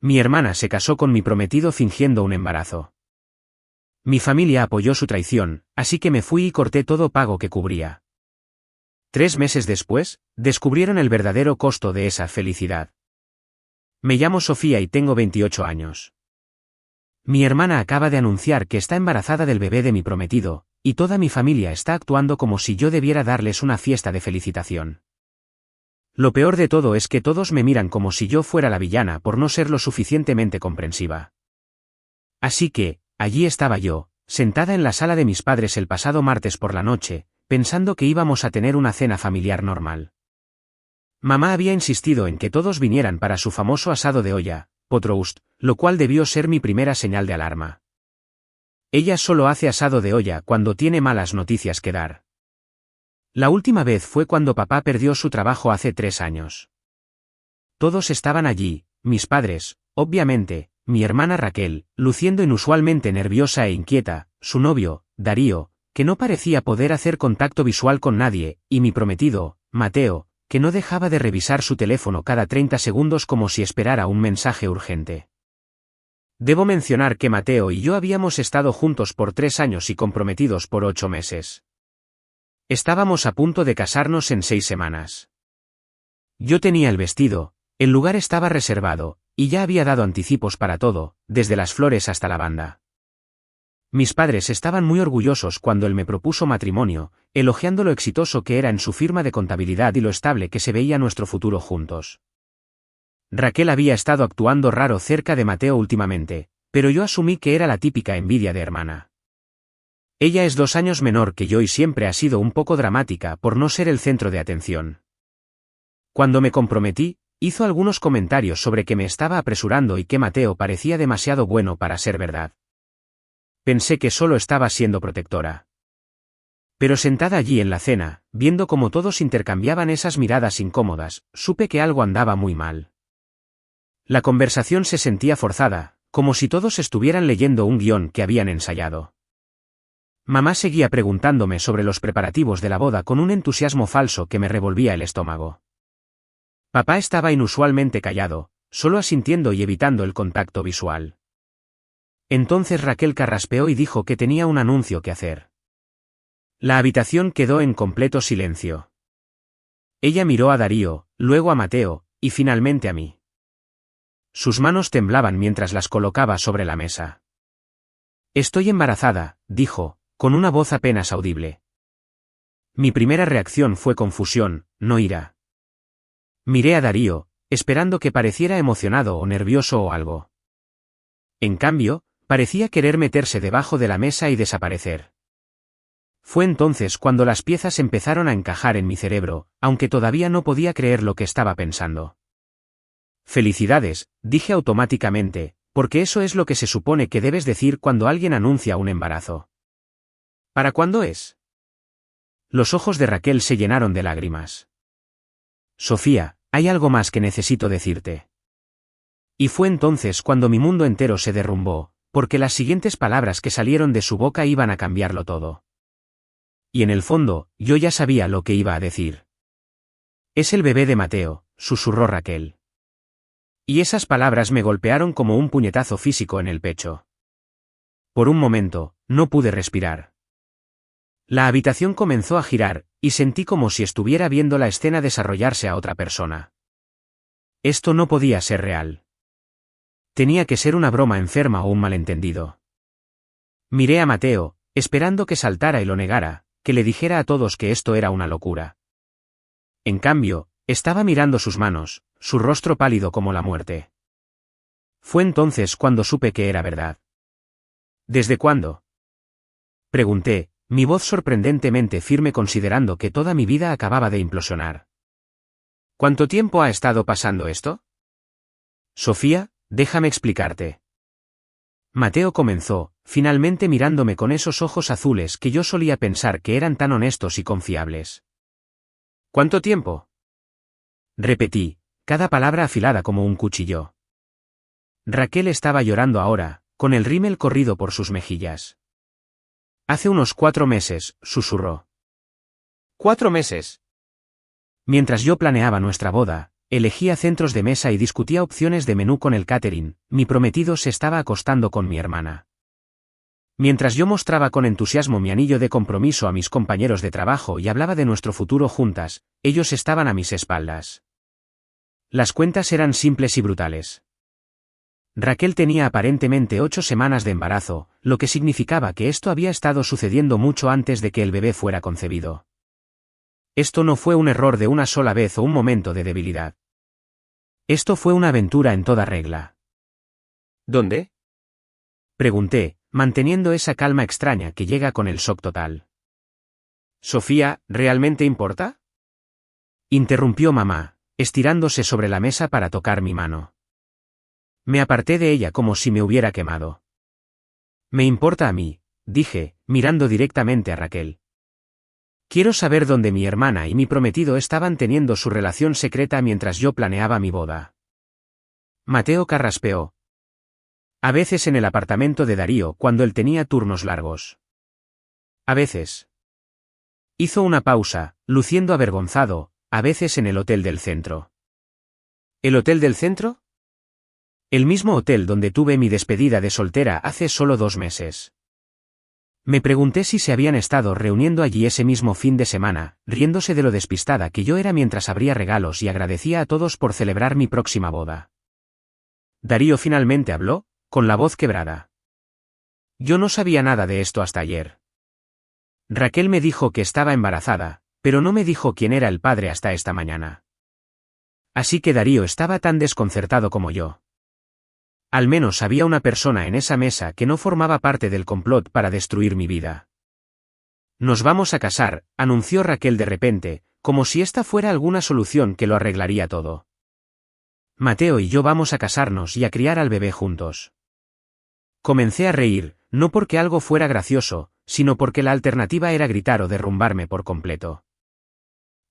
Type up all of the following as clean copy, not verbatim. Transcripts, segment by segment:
Mi hermana se casó con mi prometido fingiendo un embarazo. Mi familia apoyó su traición, así que me fui y corté todo pago que cubría. 3 meses después, descubrieron el verdadero costo de esa felicidad. Me llamo Sofía y tengo 28 años. Mi hermana acaba de anunciar que está embarazada del bebé de mi prometido, y toda mi familia está actuando como si yo debiera darles una fiesta de felicitación. Lo peor de todo es que todos me miran como si yo fuera la villana por no ser lo suficientemente comprensiva. Así que, allí estaba yo, sentada en la sala de mis padres el pasado martes por la noche, pensando que íbamos a tener una cena familiar normal. Mamá había insistido en que todos vinieran para su famoso asado de olla, potroust, lo cual debió ser mi primera señal de alarma. Ella solo hace asado de olla cuando tiene malas noticias que dar. La última vez fue cuando papá perdió su trabajo hace 3 años. Todos estaban allí, mis padres, obviamente, mi hermana Raquel, luciendo inusualmente nerviosa e inquieta, su novio, Darío, que no parecía poder hacer contacto visual con nadie, y mi prometido, Mateo, que no dejaba de revisar su teléfono cada 30 segundos como si esperara un mensaje urgente. Debo mencionar que Mateo y yo habíamos estado juntos por 3 años y comprometidos por 8 meses. Estábamos a punto de casarnos en 6 semanas. Yo tenía el vestido, el lugar estaba reservado, y ya había dado anticipos para todo, desde las flores hasta la banda. Mis padres estaban muy orgullosos cuando él me propuso matrimonio, elogiando lo exitoso que era en su firma de contabilidad y lo estable que se veía nuestro futuro juntos. Raquel había estado actuando raro cerca de Mateo últimamente, pero yo asumí que era la típica envidia de hermana. Ella es 2 años menor que yo y siempre ha sido un poco dramática por no ser el centro de atención. Cuando me comprometí, hizo algunos comentarios sobre que me estaba apresurando y que Mateo parecía demasiado bueno para ser verdad. Pensé que solo estaba siendo protectora. Pero sentada allí en la cena, viendo cómo todos intercambiaban esas miradas incómodas, supe que algo andaba muy mal. La conversación se sentía forzada, como si todos estuvieran leyendo un guión que habían ensayado. Mamá seguía preguntándome sobre los preparativos de la boda con un entusiasmo falso que me revolvía el estómago. Papá estaba inusualmente callado, solo asintiendo y evitando el contacto visual. Entonces Raquel carraspeó y dijo que tenía un anuncio que hacer. La habitación quedó en completo silencio. Ella miró a Darío, luego a Mateo, y finalmente a mí. Sus manos temblaban mientras las colocaba sobre la mesa. Estoy embarazada, dijo, con una voz apenas audible. Mi primera reacción fue confusión, no ira. Miré a Darío, esperando que pareciera emocionado o nervioso o algo. En cambio, parecía querer meterse debajo de la mesa y desaparecer. Fue entonces cuando las piezas empezaron a encajar en mi cerebro, aunque todavía no podía creer lo que estaba pensando. Felicidades, dije automáticamente, porque eso es lo que se supone que debes decir cuando alguien anuncia un embarazo. ¿Para cuándo es? Los ojos de Raquel se llenaron de lágrimas. Sofía, hay algo más que necesito decirte. Y fue entonces cuando mi mundo entero se derrumbó, porque las siguientes palabras que salieron de su boca iban a cambiarlo todo. Y en el fondo, yo ya sabía lo que iba a decir. Es el bebé de Mateo, susurró Raquel. Y esas palabras me golpearon como un puñetazo físico en el pecho. Por un momento, no pude respirar. La habitación comenzó a girar, y sentí como si estuviera viendo la escena desarrollarse a otra persona. Esto no podía ser real. Tenía que ser una broma enferma o un malentendido. Miré a Mateo, esperando que saltara y lo negara, que le dijera a todos que esto era una locura. En cambio, estaba mirando sus manos, su rostro pálido como la muerte. Fue entonces cuando supe que era verdad. ¿Desde cuándo? Pregunté, mi voz sorprendentemente firme considerando que toda mi vida acababa de implosionar. ¿Cuánto tiempo ha estado pasando esto? Sofía, déjame explicarte. Mateo comenzó, finalmente mirándome con esos ojos azules que yo solía pensar que eran tan honestos y confiables. ¿Cuánto tiempo? Repetí, cada palabra afilada como un cuchillo. Raquel estaba llorando ahora, con el rímel corrido por sus mejillas. Hace unos 4 meses, susurró. ¿4 meses? Mientras yo planeaba nuestra boda, elegía centros de mesa y discutía opciones de menú con el catering, mi prometido se estaba acostando con mi hermana. Mientras yo mostraba con entusiasmo mi anillo de compromiso a mis compañeros de trabajo y hablaba de nuestro futuro juntas, ellos estaban a mis espaldas. Las cuentas eran simples y brutales. Raquel tenía aparentemente 8 semanas de embarazo, lo que significaba que esto había estado sucediendo mucho antes de que el bebé fuera concebido. Esto no fue un error de una sola vez o un momento de debilidad. Esto fue una aventura en toda regla. ¿Dónde? Pregunté, manteniendo esa calma extraña que llega con el shock total. Sofía, ¿realmente importa? Interrumpió mamá, estirándose sobre la mesa para tocar mi mano. Me aparté de ella como si me hubiera quemado. Me importa a mí, dije, mirando directamente a Raquel. Quiero saber dónde mi hermana y mi prometido estaban teniendo su relación secreta mientras yo planeaba mi boda. Mateo carraspeó. A veces en el apartamento de Darío cuando él tenía turnos largos. A veces. Hizo una pausa, luciendo avergonzado, a veces en el hotel del centro. ¿El hotel del centro? El mismo hotel donde tuve mi despedida de soltera hace solo 2 meses. Me pregunté si se habían estado reuniendo allí ese mismo fin de semana, riéndose de lo despistada que yo era mientras abría regalos y agradecía a todos por celebrar mi próxima boda. Darío finalmente habló, con la voz quebrada. Yo no sabía nada de esto hasta ayer. Raquel me dijo que estaba embarazada, pero no me dijo quién era el padre hasta esta mañana. Así que Darío estaba tan desconcertado como yo. Al menos había una persona en esa mesa que no formaba parte del complot para destruir mi vida. Nos vamos a casar, anunció Raquel de repente, como si esta fuera alguna solución que lo arreglaría todo. Mateo y yo vamos a casarnos y a criar al bebé juntos. Comencé a reír, no porque algo fuera gracioso, sino porque la alternativa era gritar o derrumbarme por completo.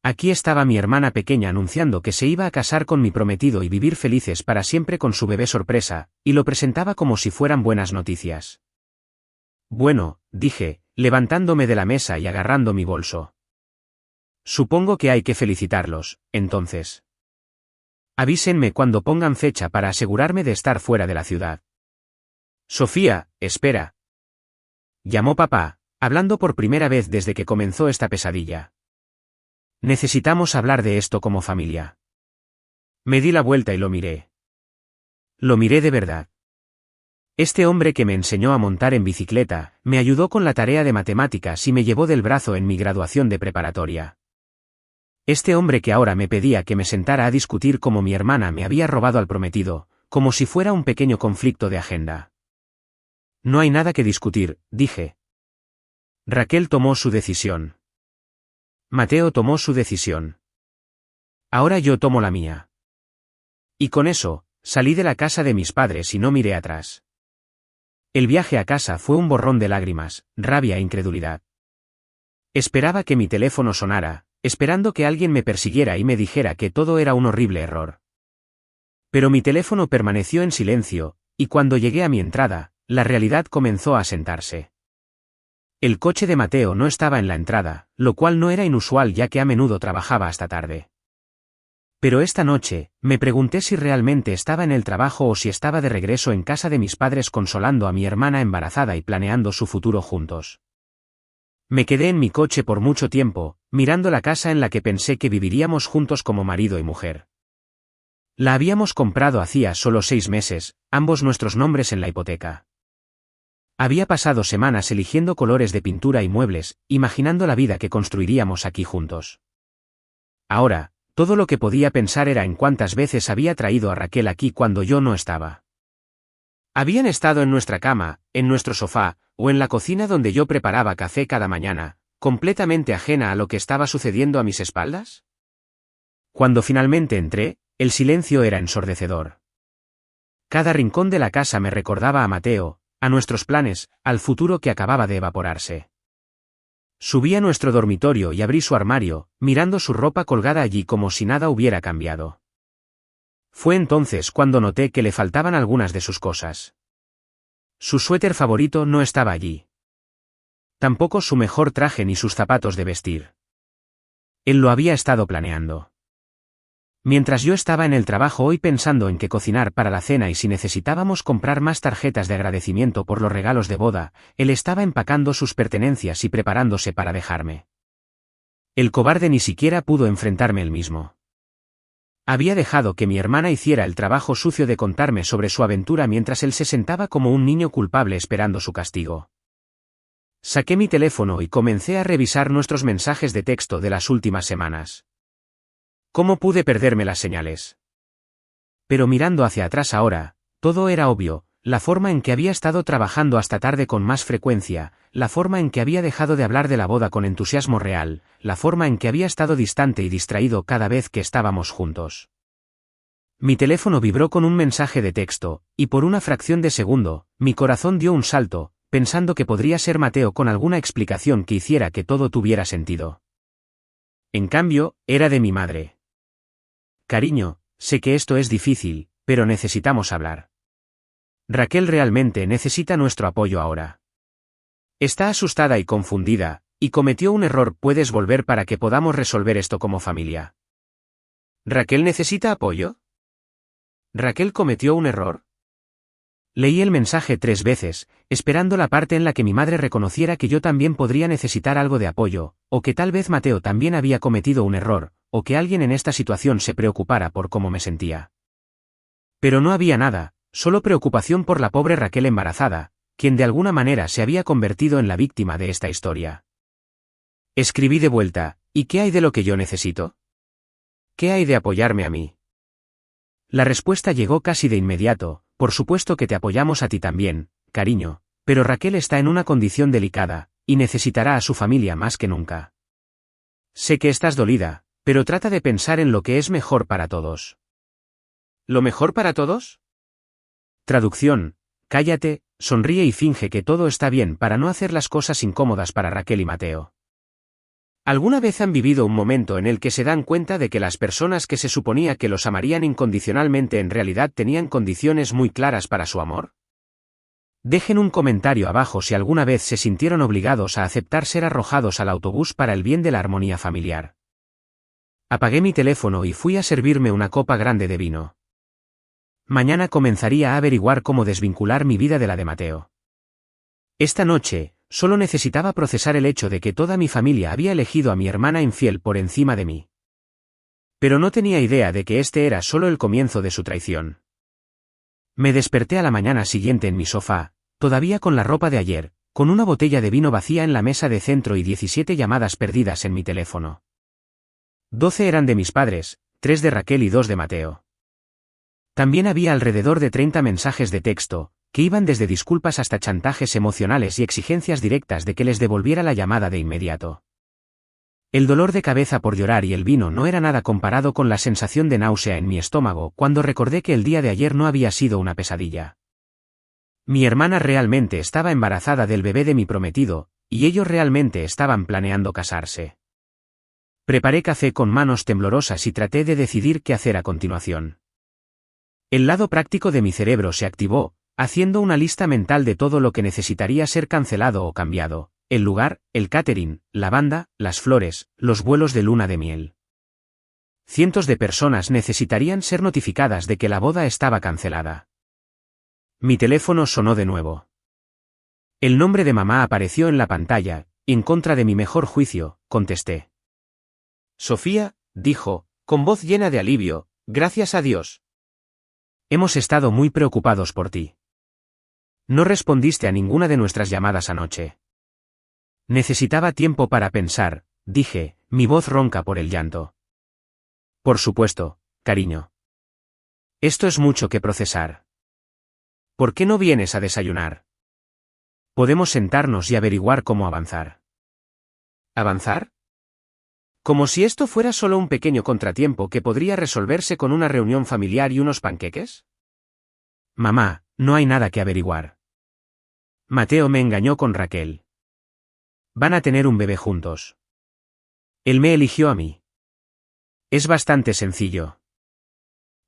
Aquí estaba mi hermana pequeña anunciando que se iba a casar con mi prometido y vivir felices para siempre con su bebé sorpresa, y lo presentaba como si fueran buenas noticias. Bueno, dije, levantándome de la mesa y agarrando mi bolso. Supongo que hay que felicitarlos, entonces. Avísenme cuando pongan fecha para asegurarme de estar fuera de la ciudad. Sofía, espera. Llamó papá, hablando por primera vez desde que comenzó esta pesadilla. Necesitamos hablar de esto como familia. Me di la vuelta y lo miré. Lo miré de verdad. Este hombre que me enseñó a montar en bicicleta, me ayudó con la tarea de matemáticas y me llevó del brazo en mi graduación de preparatoria. Este hombre que ahora me pedía que me sentara a discutir cómo mi hermana me había robado al prometido, como si fuera un pequeño conflicto de agenda. No hay nada que discutir, dije. Raquel tomó su decisión. Mateo tomó su decisión. Ahora yo tomo la mía. Y con eso, salí de la casa de mis padres y no miré atrás. El viaje a casa fue un borrón de lágrimas, rabia e incredulidad. Esperaba que mi teléfono sonara, esperando que alguien me persiguiera y me dijera que todo era un horrible error. Pero mi teléfono permaneció en silencio, y cuando llegué a mi entrada, la realidad comenzó a asentarse. El coche de Mateo no estaba en la entrada, lo cual no era inusual ya que a menudo trabajaba hasta tarde. Pero esta noche, me pregunté si realmente estaba en el trabajo o si estaba de regreso en casa de mis padres consolando a mi hermana embarazada y planeando su futuro juntos. Me quedé en mi coche por mucho tiempo, mirando la casa en la que pensé que viviríamos juntos como marido y mujer. La habíamos comprado hacía solo 6 meses, ambos nuestros nombres en la hipoteca. Había pasado semanas eligiendo colores de pintura y muebles, imaginando la vida que construiríamos aquí juntos. Ahora, todo lo que podía pensar era en cuántas veces había traído a Raquel aquí cuando yo no estaba. Habían estado en nuestra cama, en nuestro sofá, o en la cocina donde yo preparaba café cada mañana, completamente ajena a lo que estaba sucediendo a mis espaldas. Cuando finalmente entré, el silencio era ensordecedor. Cada rincón de la casa me recordaba a Mateo, a nuestros planes, al futuro que acababa de evaporarse. Subí a nuestro dormitorio y abrí su armario, mirando su ropa colgada allí como si nada hubiera cambiado. Fue entonces cuando noté que le faltaban algunas de sus cosas. Su suéter favorito no estaba allí. Tampoco su mejor traje ni sus zapatos de vestir. Él lo había estado planeando. Mientras yo estaba en el trabajo hoy pensando en qué cocinar para la cena y si necesitábamos comprar más tarjetas de agradecimiento por los regalos de boda, él estaba empacando sus pertenencias y preparándose para dejarme. El cobarde ni siquiera pudo enfrentarme él mismo. Había dejado que mi hermana hiciera el trabajo sucio de contarme sobre su aventura mientras él se sentaba como un niño culpable esperando su castigo. Saqué mi teléfono y comencé a revisar nuestros mensajes de texto de las últimas semanas. ¿Cómo pude perderme las señales? Pero mirando hacia atrás ahora, todo era obvio, la forma en que había estado trabajando hasta tarde con más frecuencia, la forma en que había dejado de hablar de la boda con entusiasmo real, la forma en que había estado distante y distraído cada vez que estábamos juntos. Mi teléfono vibró con un mensaje de texto, y por una fracción de segundo, mi corazón dio un salto, pensando que podría ser Mateo con alguna explicación que hiciera que todo tuviera sentido. En cambio, era de mi madre. Cariño, sé que esto es difícil, pero necesitamos hablar. Raquel realmente necesita nuestro apoyo ahora. Está asustada y confundida, y cometió un error. ¿Puedes volver para que podamos resolver esto como familia? ¿Raquel necesita apoyo? ¿Raquel cometió un error? Leí el mensaje 3 veces, esperando la parte en la que mi madre reconociera que yo también podría necesitar algo de apoyo, o que tal vez Mateo también había cometido un error, o que alguien en esta situación se preocupara por cómo me sentía. Pero no había nada, solo preocupación por la pobre Raquel embarazada, quien de alguna manera se había convertido en la víctima de esta historia. Escribí de vuelta, ¿y qué hay de lo que yo necesito? ¿Qué hay de apoyarme a mí? La respuesta llegó casi de inmediato: por supuesto que te apoyamos a ti también, cariño, pero Raquel está en una condición delicada, y necesitará a su familia más que nunca. Sé que estás dolida, pero trata de pensar en lo que es mejor para todos. ¿Lo mejor para todos? Traducción: cállate, sonríe y finge que todo está bien para no hacer las cosas incómodas para Raquel y Mateo. ¿Alguna vez han vivido un momento en el que se dan cuenta de que las personas que se suponía que los amarían incondicionalmente en realidad tenían condiciones muy claras para su amor? Dejen un comentario abajo si alguna vez se sintieron obligados a aceptar ser arrojados al autobús para el bien de la armonía familiar. Apagué mi teléfono y fui a servirme una copa grande de vino. Mañana comenzaría a averiguar cómo desvincular mi vida de la de Mateo. Esta noche, solo necesitaba procesar el hecho de que toda mi familia había elegido a mi hermana infiel por encima de mí. Pero no tenía idea de que este era solo el comienzo de su traición. Me desperté a la mañana siguiente en mi sofá, todavía con la ropa de ayer, con una botella de vino vacía en la mesa de centro y 17 llamadas perdidas en mi teléfono. 12 eran de mis padres, 3 de Raquel y 2 de Mateo. También había alrededor de 30 mensajes de texto, que iban desde disculpas hasta chantajes emocionales y exigencias directas de que les devolviera la llamada de inmediato. El dolor de cabeza por llorar y el vino no era nada comparado con la sensación de náusea en mi estómago cuando recordé que el día de ayer no había sido una pesadilla. Mi hermana realmente estaba embarazada del bebé de mi prometido, y ellos realmente estaban planeando casarse. Preparé café con manos temblorosas y traté de decidir qué hacer a continuación. El lado práctico de mi cerebro se activó, haciendo una lista mental de todo lo que necesitaría ser cancelado o cambiado: el lugar, el catering, la banda, las flores, los vuelos de luna de miel. Cientos de personas necesitarían ser notificadas de que la boda estaba cancelada. Mi teléfono sonó de nuevo. El nombre de mamá apareció en la pantalla, y en contra de mi mejor juicio, contesté. Sofía, dijo, con voz llena de alivio, gracias a Dios. Hemos estado muy preocupados por ti. No respondiste a ninguna de nuestras llamadas anoche. Necesitaba tiempo para pensar, dije, mi voz ronca por el llanto. Por supuesto, cariño. Esto es mucho que procesar. ¿Por qué no vienes a desayunar? Podemos sentarnos y averiguar cómo avanzar. ¿Avanzar? Como si esto fuera solo un pequeño contratiempo que podría resolverse con una reunión familiar y unos panqueques. Mamá, no hay nada que averiguar. Mateo me engañó con Raquel. Van a tener un bebé juntos. Él me eligió a mí. Es bastante sencillo.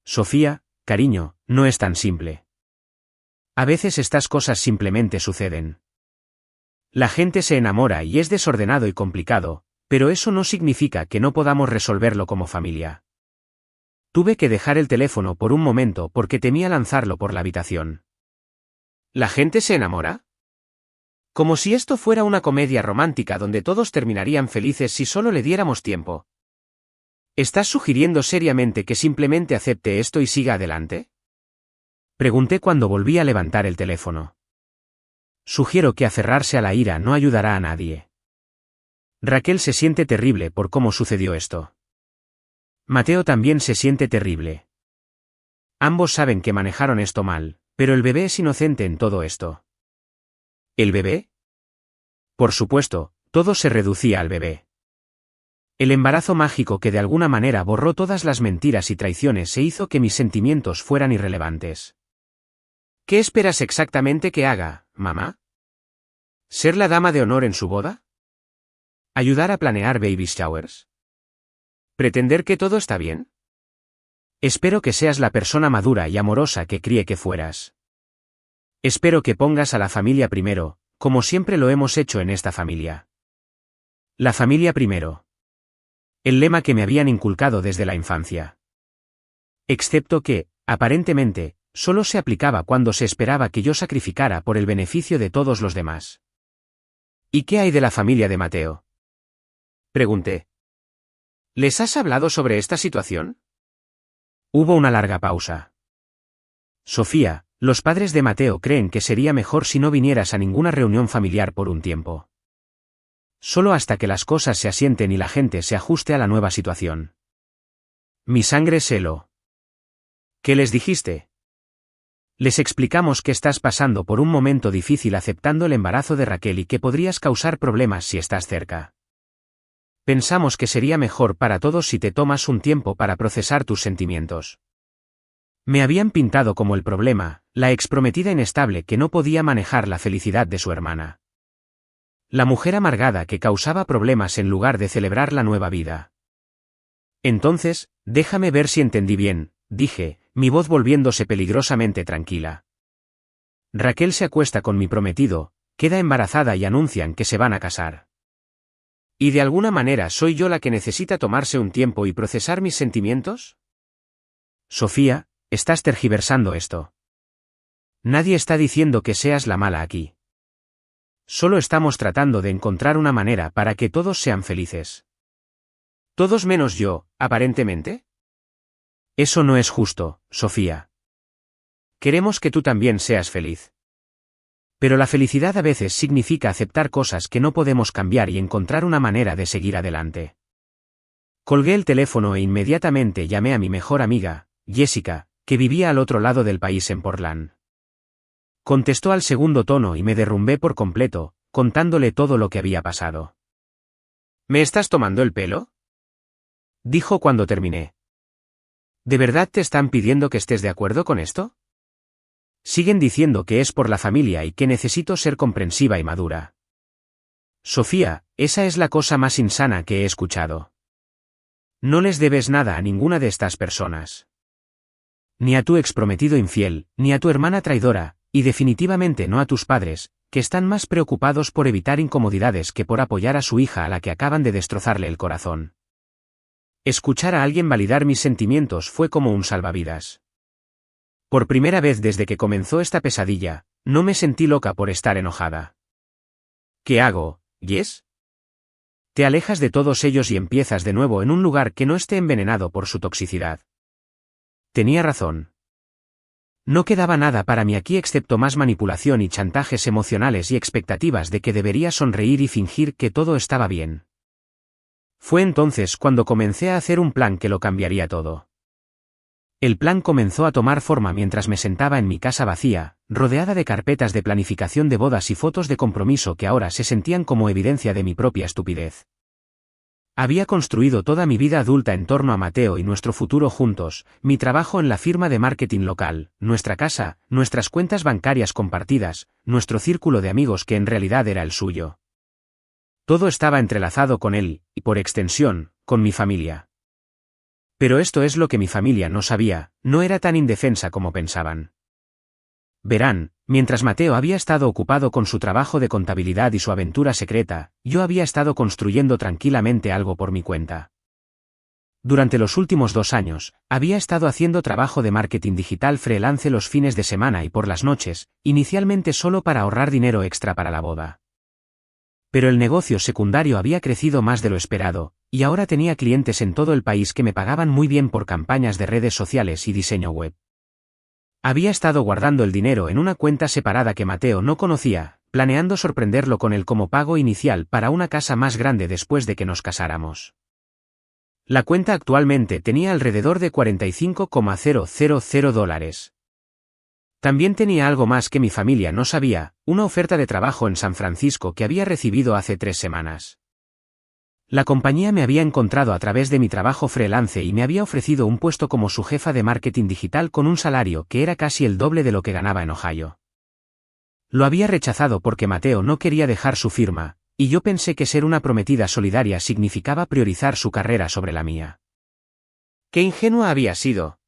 Sofía, cariño, no es tan simple. A veces estas cosas simplemente suceden. La gente se enamora y es desordenado y complicado, pero eso no significa que no podamos resolverlo como familia. Tuve que dejar el teléfono por un momento porque temía lanzarlo por la habitación. ¿La gente se enamora? Como si esto fuera una comedia romántica donde todos terminarían felices si solo le diéramos tiempo. ¿Estás sugiriendo seriamente que simplemente acepte esto y siga adelante? Pregunté cuando volví a levantar el teléfono. Sugiero que aferrarse a la ira no ayudará a nadie. Raquel se siente terrible por cómo sucedió esto. Mateo también se siente terrible. Ambos saben que manejaron esto mal, pero el bebé es inocente en todo esto. ¿El bebé? Por supuesto, todo se reducía al bebé. El embarazo mágico que de alguna manera borró todas las mentiras y traiciones e hizo que mis sentimientos fueran irrelevantes. ¿Qué esperas exactamente que haga, mamá? ¿Ser la dama de honor en su boda? ¿Ayudar a planear baby showers? ¿Pretender que todo está bien? Espero que seas la persona madura y amorosa que crié que fueras. Espero que pongas a la familia primero, como siempre lo hemos hecho en esta familia. La familia primero. El lema que me habían inculcado desde la infancia. Excepto que, aparentemente, solo se aplicaba cuando se esperaba que yo sacrificara por el beneficio de todos los demás. ¿Y qué hay de la familia de Mateo? Pregunté. ¿Les has hablado sobre esta situación? Hubo una larga pausa. Sofía, los padres de Mateo creen que sería mejor si no vinieras a ninguna reunión familiar por un tiempo. Solo hasta que las cosas se asienten y la gente se ajuste a la nueva situación. Mi sangre se heló. ¿Qué les dijiste? Les explicamos que estás pasando por un momento difícil aceptando el embarazo de Raquel y que podrías causar problemas si estás cerca. Pensamos que sería mejor para todos si te tomas un tiempo para procesar tus sentimientos. Me habían pintado como el problema, la exprometida inestable que no podía manejar la felicidad de su hermana. La mujer amargada que causaba problemas en lugar de celebrar la nueva vida. Entonces, déjame ver si entendí bien, dije, mi voz volviéndose peligrosamente tranquila. Raquel se acuesta con mi prometido, queda embarazada y anuncian que se van a casar. ¿Y de alguna manera soy yo la que necesita tomarse un tiempo y procesar mis sentimientos? Sofía, estás tergiversando esto. Nadie está diciendo que seas la mala aquí. Solo estamos tratando de encontrar una manera para que todos sean felices. ¿Todos menos yo, aparentemente? Eso no es justo, Sofía. Queremos que tú también seas feliz. Pero la felicidad a veces significa aceptar cosas que no podemos cambiar y encontrar una manera de seguir adelante. Colgué el teléfono e inmediatamente llamé a mi mejor amiga, Jessica, que vivía al otro lado del país en Portland. Contestó al segundo tono y me derrumbé por completo, contándole todo lo que había pasado. ¿Me estás tomando el pelo?, dijo cuando terminé. ¿De verdad te están pidiendo que estés de acuerdo con esto? Siguen diciendo que es por la familia y que necesito ser comprensiva y madura. Sofía, esa es la cosa más insana que he escuchado. No les debes nada a ninguna de estas personas. Ni a tu exprometido infiel, ni a tu hermana traidora, y definitivamente no a tus padres, que están más preocupados por evitar incomodidades que por apoyar a su hija a la que acaban de destrozarle el corazón. Escuchar a alguien validar mis sentimientos fue como un salvavidas. Por primera vez desde que comenzó esta pesadilla, no me sentí loca por estar enojada. ¿Qué hago, Jess? Te alejas de todos ellos y empiezas de nuevo en un lugar que no esté envenenado por su toxicidad. Tenía razón. No quedaba nada para mí aquí excepto más manipulación y chantajes emocionales y expectativas de que debería sonreír y fingir que todo estaba bien. Fue entonces cuando comencé a hacer un plan que lo cambiaría todo. El plan comenzó a tomar forma mientras me sentaba en mi casa vacía, rodeada de carpetas de planificación de bodas y fotos de compromiso que ahora se sentían como evidencia de mi propia estupidez. Había construido toda mi vida adulta en torno a Mateo y nuestro futuro juntos, mi trabajo en la firma de marketing local, nuestra casa, nuestras cuentas bancarias compartidas, nuestro círculo de amigos que en realidad era el suyo. Todo estaba entrelazado con él, y por extensión, con mi familia. Pero esto es lo que mi familia no sabía, no era tan indefensa como pensaban. Verán, mientras Mateo había estado ocupado con su trabajo de contabilidad y su aventura secreta, yo había estado construyendo tranquilamente algo por mi cuenta. Durante los últimos 2 años, había estado haciendo trabajo de marketing digital freelance los fines de semana y por las noches, inicialmente solo para ahorrar dinero extra para la boda. Pero el negocio secundario había crecido más de lo esperado, y ahora tenía clientes en todo el país que me pagaban muy bien por campañas de redes sociales y diseño web. Había estado guardando el dinero en una cuenta separada que Mateo no conocía, planeando sorprenderlo con él como pago inicial para una casa más grande después de que nos casáramos. La cuenta actualmente tenía alrededor de $45,000. También tenía algo más que mi familia no sabía, una oferta de trabajo en San Francisco que había recibido hace 3 semanas. La compañía me había encontrado a través de mi trabajo freelance y me había ofrecido un puesto como su jefa de marketing digital con un salario que era casi el doble de lo que ganaba en Ohio. Lo había rechazado porque Mateo no quería dejar su firma, y yo pensé que ser una prometida solidaria significaba priorizar su carrera sobre la mía. ¡Qué ingenua había sido!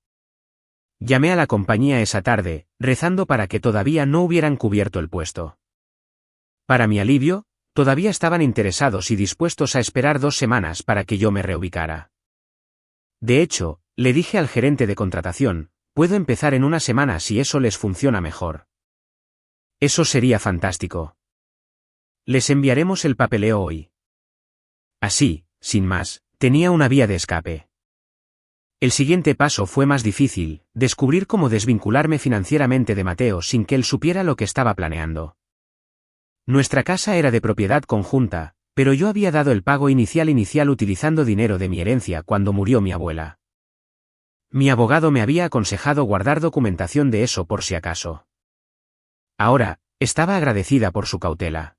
Llamé a la compañía esa tarde, rezando para que todavía no hubieran cubierto el puesto. Para mi alivio, todavía estaban interesados y dispuestos a esperar 2 semanas para que yo me reubicara. De hecho, le dije al gerente de contratación, puedo empezar en 1 semana si eso les funciona mejor. Eso sería fantástico. Les enviaremos el papeleo hoy. Así, sin más, tenía una vía de escape. El siguiente paso fue más difícil, descubrir cómo desvincularme financieramente de Mateo sin que él supiera lo que estaba planeando. Nuestra casa era de propiedad conjunta, pero yo había dado el pago inicial utilizando dinero de mi herencia cuando murió mi abuela. Mi abogado me había aconsejado guardar documentación de eso por si acaso. Ahora, estaba agradecida por su cautela.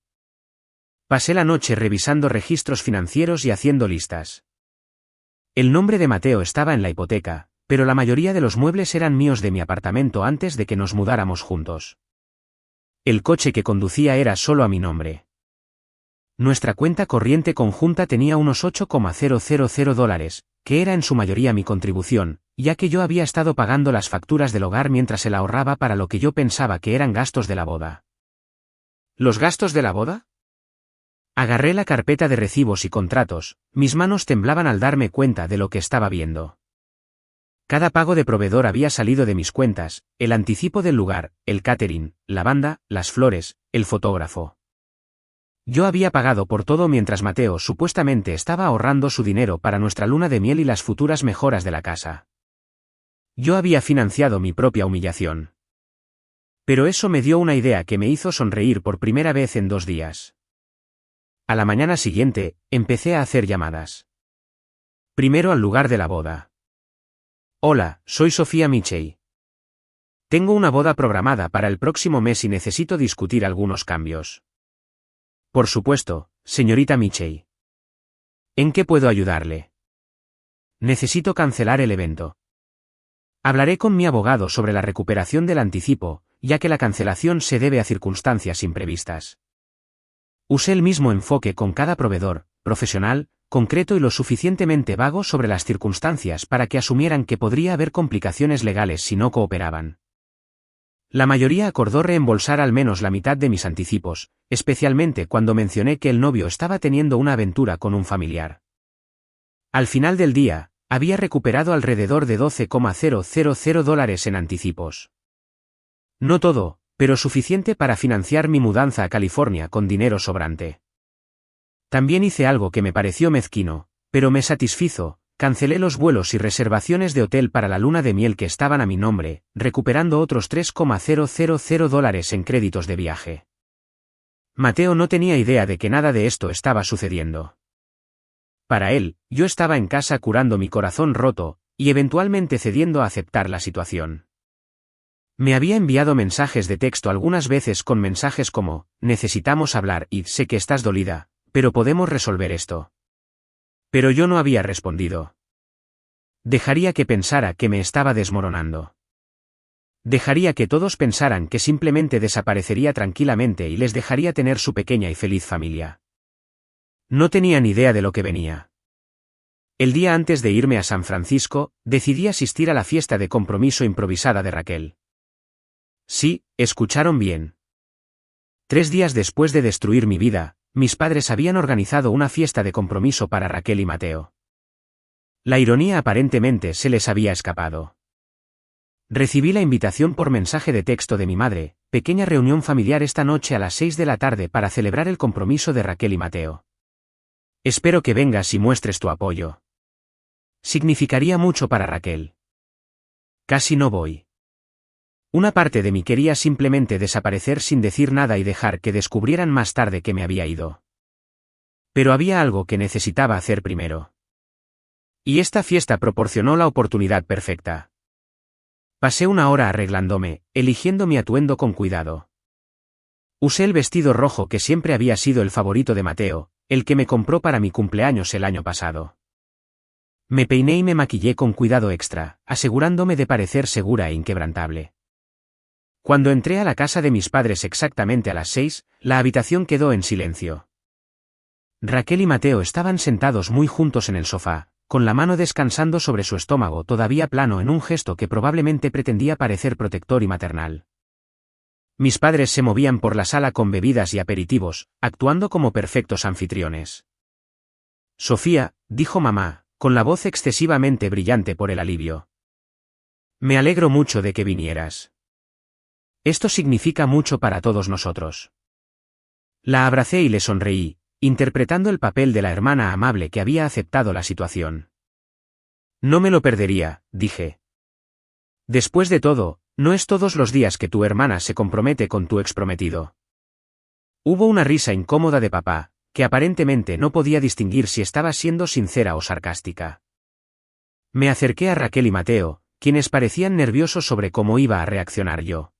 Pasé la noche revisando registros financieros y haciendo listas. El nombre de Mateo estaba en la hipoteca, pero la mayoría de los muebles eran míos de mi apartamento antes de que nos mudáramos juntos. El coche que conducía era solo a mi nombre. Nuestra cuenta corriente conjunta tenía unos $8,000, que era en su mayoría mi contribución, ya que yo había estado pagando las facturas del hogar mientras él ahorraba para lo que yo pensaba que eran gastos de la boda. ¿Los gastos de la boda? Agarré la carpeta de recibos y contratos, mis manos temblaban al darme cuenta de lo que estaba viendo. Cada pago de proveedor había salido de mis cuentas, el anticipo del lugar, el catering, la banda, las flores, el fotógrafo. Yo había pagado por todo mientras Mateo supuestamente estaba ahorrando su dinero para nuestra luna de miel y las futuras mejoras de la casa. Yo había financiado mi propia humillación. Pero eso me dio una idea que me hizo sonreír por primera vez en 2 días. A la mañana siguiente, empecé a hacer llamadas. Primero al lugar de la boda. Hola, soy Sofía Michey. Tengo una boda programada para el próximo mes y necesito discutir algunos cambios. Por supuesto, señorita Michey. ¿En qué puedo ayudarle? Necesito cancelar el evento. Hablaré con mi abogado sobre la recuperación del anticipo, ya que la cancelación se debe a circunstancias imprevistas. Usé el mismo enfoque con cada proveedor, profesional, concreto y lo suficientemente vago sobre las circunstancias para que asumieran que podría haber complicaciones legales si no cooperaban. La mayoría acordó reembolsar al menos la mitad de mis anticipos, especialmente cuando mencioné que el novio estaba teniendo una aventura con un familiar. Al final del día, había recuperado alrededor de $12,000 en anticipos. No todo, pero suficiente para financiar mi mudanza a California con dinero sobrante. También hice algo que me pareció mezquino, pero me satisfizo, cancelé los vuelos y reservaciones de hotel para la luna de miel que estaban a mi nombre, recuperando otros $3,000 en créditos de viaje. Mateo no tenía idea de que nada de esto estaba sucediendo. Para él, yo estaba en casa curando mi corazón roto, y eventualmente cediendo a aceptar la situación. Me había enviado mensajes de texto algunas veces con mensajes como, necesitamos hablar y sé que estás dolida, pero podemos resolver esto. Pero yo no había respondido. Dejaría que pensara que me estaba desmoronando. Dejaría que todos pensaran que simplemente desaparecería tranquilamente y les dejaría tener su pequeña y feliz familia. No tenía ni idea de lo que venía. El día antes de irme a San Francisco, decidí asistir a la fiesta de compromiso improvisada de Raquel. Sí, escucharon bien. 3 días después de destruir mi vida, mis padres habían organizado una fiesta de compromiso para Raquel y Mateo. La ironía aparentemente se les había escapado. Recibí la invitación por mensaje de texto de mi madre, pequeña reunión familiar esta noche a las 6 de la tarde para celebrar el compromiso de Raquel y Mateo. Espero que vengas y muestres tu apoyo. Significaría mucho para Raquel. Casi no voy. Una parte de mí quería simplemente desaparecer sin decir nada y dejar que descubrieran más tarde que me había ido. Pero había algo que necesitaba hacer primero. Y esta fiesta proporcionó la oportunidad perfecta. Pasé una hora arreglándome, eligiendo mi atuendo con cuidado. Usé el vestido rojo que siempre había sido el favorito de Mateo, el que me compró para mi cumpleaños el año pasado. Me peiné y me maquillé con cuidado extra, asegurándome de parecer segura e inquebrantable. Cuando entré a la casa de mis padres exactamente a las 6, la habitación quedó en silencio. Raquel y Mateo estaban sentados muy juntos en el sofá, con la mano descansando sobre su estómago todavía plano en un gesto que probablemente pretendía parecer protector y maternal. Mis padres se movían por la sala con bebidas y aperitivos, actuando como perfectos anfitriones. Sofía, dijo mamá, con la voz excesivamente brillante por el alivio. Me alegro mucho de que vinieras. Esto significa mucho para todos nosotros. La abracé y le sonreí, interpretando el papel de la hermana amable que había aceptado la situación. No me lo perdería, dije. Después de todo, no es todos los días que tu hermana se compromete con tu exprometido. Hubo una risa incómoda de papá, que aparentemente no podía distinguir si estaba siendo sincera o sarcástica. Me acerqué a Raquel y Mateo, quienes parecían nerviosos sobre cómo iba a reaccionar yo.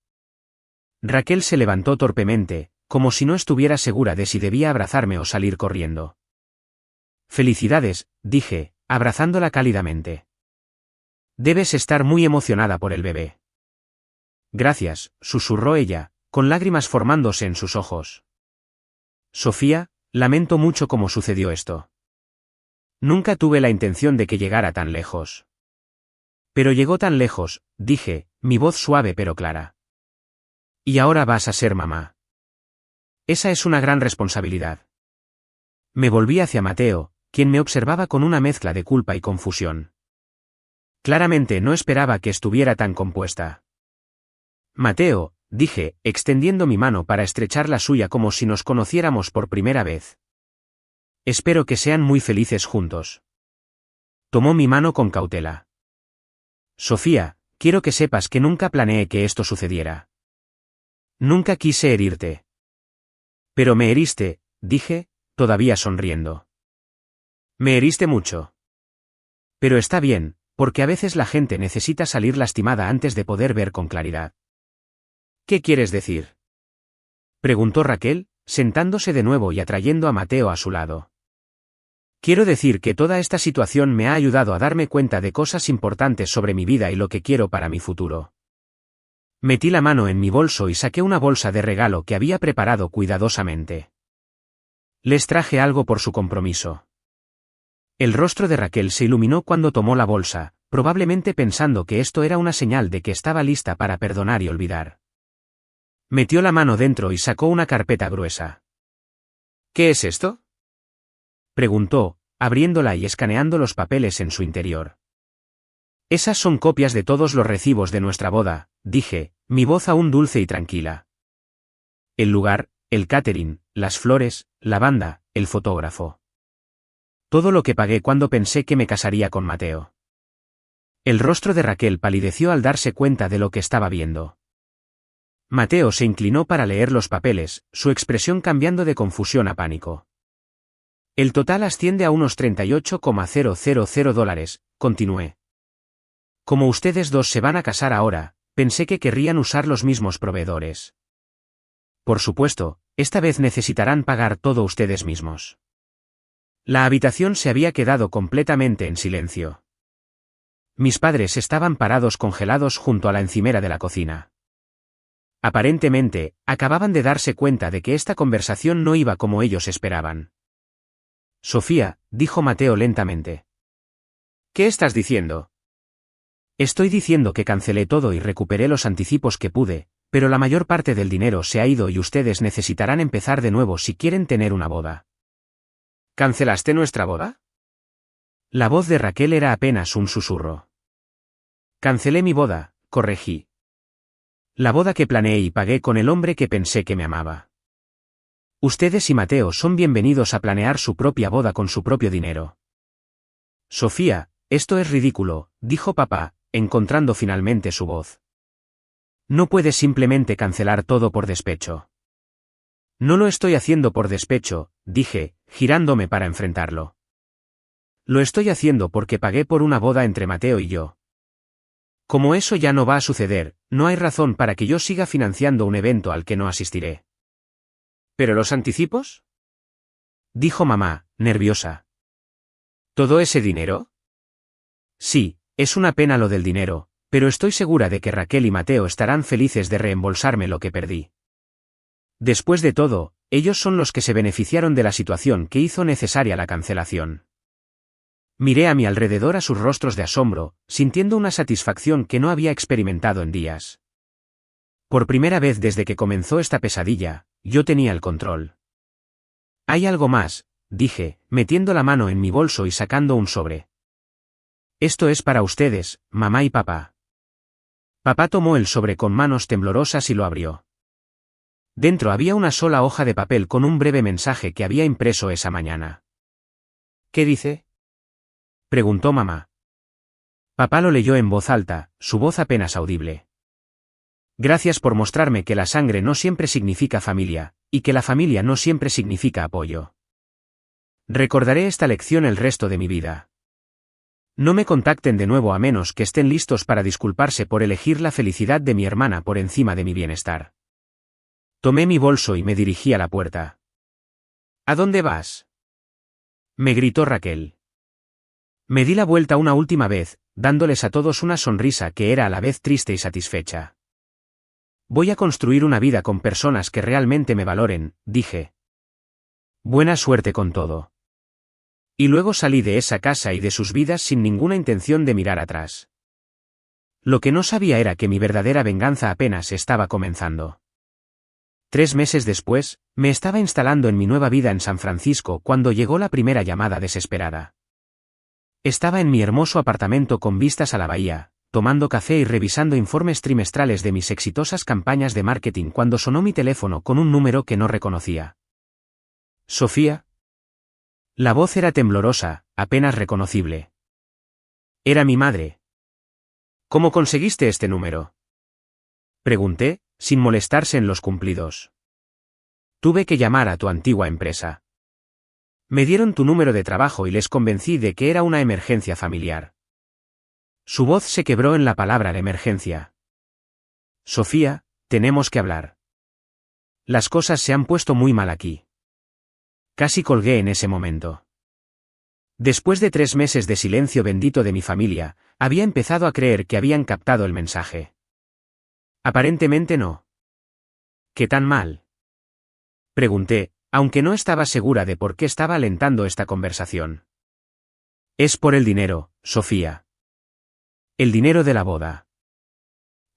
Raquel se levantó torpemente, como si no estuviera segura de si debía abrazarme o salir corriendo. Felicidades, dije, abrazándola cálidamente. Debes estar muy emocionada por el bebé. Gracias, susurró ella, con lágrimas formándose en sus ojos. Sofía, lamento mucho cómo sucedió esto. Nunca tuve la intención de que llegara tan lejos. Pero llegó tan lejos, dije, mi voz suave pero clara. Y ahora vas a ser mamá. Esa es una gran responsabilidad. Me volví hacia Mateo, quien me observaba con una mezcla de culpa y confusión. Claramente no esperaba que estuviera tan compuesta. Mateo, dije, extendiendo mi mano para estrechar la suya como si nos conociéramos por primera vez. Espero que sean muy felices juntos. Tomó mi mano con cautela. Sofía, quiero que sepas que nunca planeé que esto sucediera. Nunca quise herirte. Pero me heriste, dije, todavía sonriendo. Me heriste mucho. Pero está bien, porque a veces la gente necesita salir lastimada antes de poder ver con claridad. ¿Qué quieres decir? Preguntó Raquel, sentándose de nuevo y atrayendo a Mateo a su lado. Quiero decir que toda esta situación me ha ayudado a darme cuenta de cosas importantes sobre mi vida y lo que quiero para mi futuro. Metí la mano en mi bolso y saqué una bolsa de regalo que había preparado cuidadosamente. Les traje algo por su compromiso. El rostro de Raquel se iluminó cuando tomó la bolsa, probablemente pensando que esto era una señal de que estaba lista para perdonar y olvidar. Metió la mano dentro y sacó una carpeta gruesa. ¿Qué es esto?, preguntó, abriéndola y escaneando los papeles en su interior. Esas son copias de todos los recibos de nuestra boda, dije, mi voz aún dulce y tranquila. El lugar, el catering, las flores, la banda, el fotógrafo. Todo lo que pagué cuando pensé que me casaría con Mateo. El rostro de Raquel palideció al darse cuenta de lo que estaba viendo. Mateo se inclinó para leer los papeles, su expresión cambiando de confusión a pánico. El total asciende a unos $38,000, continué. Como ustedes dos se van a casar ahora, pensé que querrían usar los mismos proveedores. Por supuesto, esta vez necesitarán pagar todo ustedes mismos. La habitación se había quedado completamente en silencio. Mis padres estaban parados congelados junto a la encimera de la cocina. Aparentemente, acababan de darse cuenta de que esta conversación no iba como ellos esperaban. Sofía, dijo Mateo lentamente. ¿Qué estás diciendo? Estoy diciendo que cancelé todo y recuperé los anticipos que pude, pero la mayor parte del dinero se ha ido y ustedes necesitarán empezar de nuevo si quieren tener una boda. ¿Cancelaste nuestra boda? La voz de Raquel era apenas un susurro. Cancelé mi boda, corregí. La boda que planeé y pagué con el hombre que pensé que me amaba. Ustedes y Mateo son bienvenidos a planear su propia boda con su propio dinero. Sofía, esto es ridículo, dijo papá, encontrando finalmente su voz. No puedes simplemente cancelar todo por despecho. No lo estoy haciendo por despecho, dije, girándome para enfrentarlo. Lo estoy haciendo porque pagué por una boda entre Mateo y yo. Como eso ya no va a suceder, no hay razón para que yo siga financiando un evento al que no asistiré. ¿Pero los anticipos? Dijo mamá, nerviosa. ¿Todo ese dinero? Sí, es una pena lo del dinero, pero estoy segura de que Raquel y Mateo estarán felices de reembolsarme lo que perdí. Después de todo, ellos son los que se beneficiaron de la situación que hizo necesaria la cancelación. Miré a mi alrededor a sus rostros de asombro, sintiendo una satisfacción que no había experimentado en días. Por primera vez desde que comenzó esta pesadilla, yo tenía el control. Hay algo más, dije, metiendo la mano en mi bolso y sacando un sobre. Esto es para ustedes, mamá y papá. Papá tomó el sobre con manos temblorosas y lo abrió. Dentro había una sola hoja de papel con un breve mensaje que había impreso esa mañana. ¿Qué dice?, preguntó mamá. Papá lo leyó en voz alta, su voz apenas audible. Gracias por mostrarme que la sangre no siempre significa familia, y que la familia no siempre significa apoyo. Recordaré esta lección el resto de mi vida. No me contacten de nuevo a menos que estén listos para disculparse por elegir la felicidad de mi hermana por encima de mi bienestar. Tomé mi bolso y me dirigí a la puerta. ¿A dónde vas?, me gritó Raquel. Me di la vuelta una última vez, dándoles a todos una sonrisa que era a la vez triste y satisfecha. Voy a construir una vida con personas que realmente me valoren, dije. Buena suerte con todo. Y luego salí de esa casa y de sus vidas sin ninguna intención de mirar atrás. Lo que no sabía era que mi verdadera venganza apenas estaba comenzando. 3 meses después, me estaba instalando en mi nueva vida en San Francisco cuando llegó la primera llamada desesperada. Estaba en mi hermoso apartamento con vistas a la bahía, tomando café y revisando informes trimestrales de mis exitosas campañas de marketing cuando sonó mi teléfono con un número que no reconocía. ¿Sofía? La voz era temblorosa, apenas reconocible. Era mi madre. ¿Cómo conseguiste este número?, pregunté, sin molestarse en los cumplidos. Tuve que llamar a tu antigua empresa. Me dieron tu número de trabajo y les convencí de que era una emergencia familiar. Su voz se quebró en la palabra de emergencia. Sofía, tenemos que hablar. Las cosas se han puesto muy mal aquí. Casi colgué en ese momento. Después de 3 meses de silencio bendito de mi familia, había empezado a creer que habían captado el mensaje. Aparentemente no. ¿Qué tan mal?, pregunté, aunque no estaba segura de por qué estaba alentando esta conversación. Es por el dinero, Sofía. El dinero de la boda.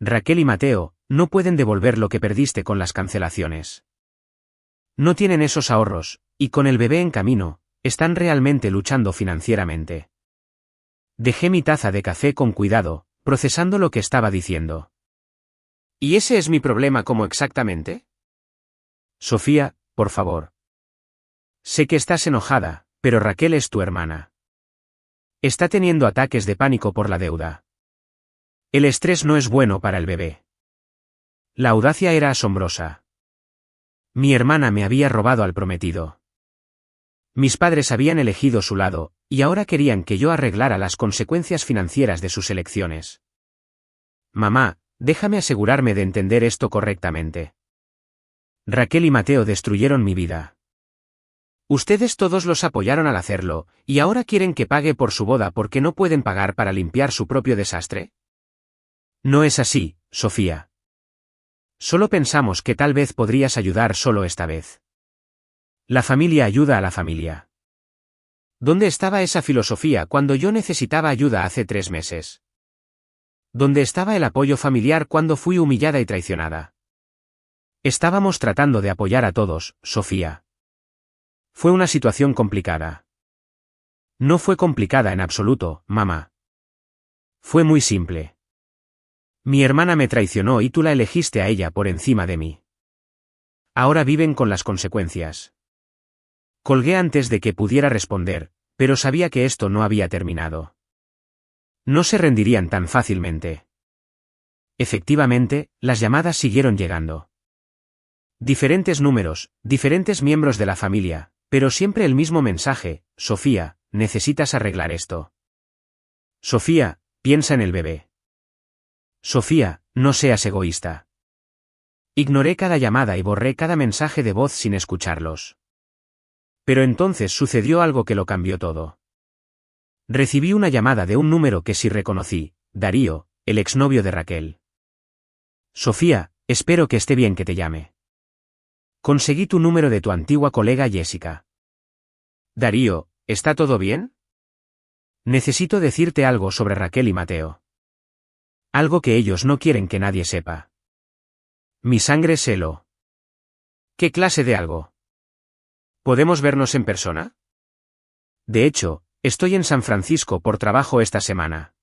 Raquel y Mateo no pueden devolver lo que perdiste con las cancelaciones. No tienen esos ahorros, y con el bebé en camino, están realmente luchando financieramente. Dejé mi taza de café con cuidado, procesando lo que estaba diciendo. ¿Y ese es mi problema como exactamente? Sofía, por favor. Sé que estás enojada, pero Raquel es tu hermana. Está teniendo ataques de pánico por la deuda. El estrés no es bueno para el bebé. La audacia era asombrosa. Mi hermana me había robado al prometido. Mis padres habían elegido su lado, y ahora querían que yo arreglara las consecuencias financieras de sus elecciones. Mamá, déjame asegurarme de entender esto correctamente. Raquel y Mateo destruyeron mi vida. Ustedes todos los apoyaron al hacerlo, y ahora quieren que pague por su boda porque no pueden pagar para limpiar su propio desastre. No es así, Sofía. Solo pensamos que tal vez podrías ayudar solo esta vez. La familia ayuda a la familia. ¿Dónde estaba esa filosofía cuando yo necesitaba ayuda hace 3 meses? ¿Dónde estaba el apoyo familiar cuando fui humillada y traicionada? Estábamos tratando de apoyar a todos, Sofía. Fue una situación complicada. No fue complicada en absoluto, mamá. Fue muy simple. Mi hermana me traicionó y tú la elegiste a ella por encima de mí. Ahora viven con las consecuencias. Colgué antes de que pudiera responder, pero sabía que esto no había terminado. No se rendirían tan fácilmente. Efectivamente, las llamadas siguieron llegando. Diferentes números, diferentes miembros de la familia, pero siempre el mismo mensaje: Sofía, necesitas arreglar esto. Sofía, piensa en el bebé. Sofía, no seas egoísta. Ignoré cada llamada y borré cada mensaje de voz sin escucharlos. Pero entonces sucedió algo que lo cambió todo. Recibí una llamada de un número que sí reconocí: Darío, el exnovio de Raquel. Sofía, espero que esté bien que te llame. Conseguí tu número de tu antigua colega Jessica. Darío, ¿está todo bien? Necesito decirte algo sobre Raquel y Mateo. Algo que ellos no quieren que nadie sepa. Mi sangre se heló. ¿Qué clase de algo? ¿Podemos vernos en persona? De hecho, estoy en San Francisco por trabajo esta semana.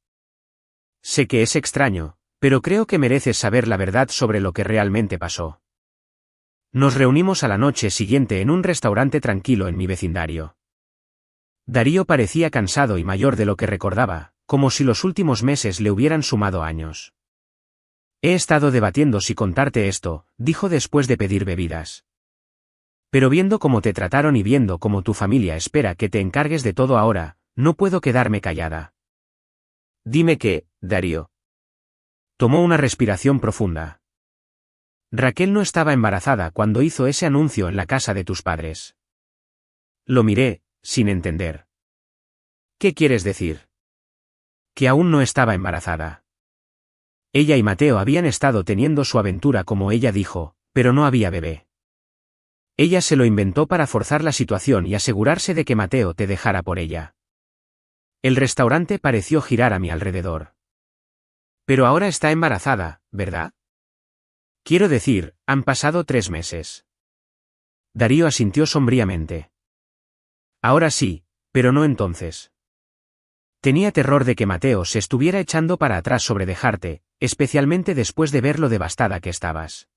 Sé que es extraño, pero creo que mereces saber la verdad sobre lo que realmente pasó. Nos reunimos a la noche siguiente en un restaurante tranquilo en mi vecindario. Darío parecía cansado y mayor de lo que recordaba, como si los últimos meses le hubieran sumado años. He estado debatiendo si contarte esto, dijo después de pedir bebidas. Pero viendo cómo te trataron y viendo cómo tu familia espera que te encargues de todo ahora, no puedo quedarme callada. Dime qué, Darío. Tomó una respiración profunda. Raquel no estaba embarazada cuando hizo ese anuncio en la casa de tus padres. Lo miré, sin entender. ¿Qué quieres decir? Que aún no estaba embarazada. Ella y Mateo habían estado teniendo su aventura como ella dijo, pero no había bebé. Ella se lo inventó para forzar la situación y asegurarse de que Mateo te dejara por ella. El restaurante pareció girar a mi alrededor. Pero ahora está embarazada, ¿verdad? Quiero decir, han pasado 3 meses. Darío asintió sombríamente. Ahora sí, pero no entonces. Tenía terror de que Mateo se estuviera echando para atrás sobre dejarte, especialmente después de ver lo devastada que estabas.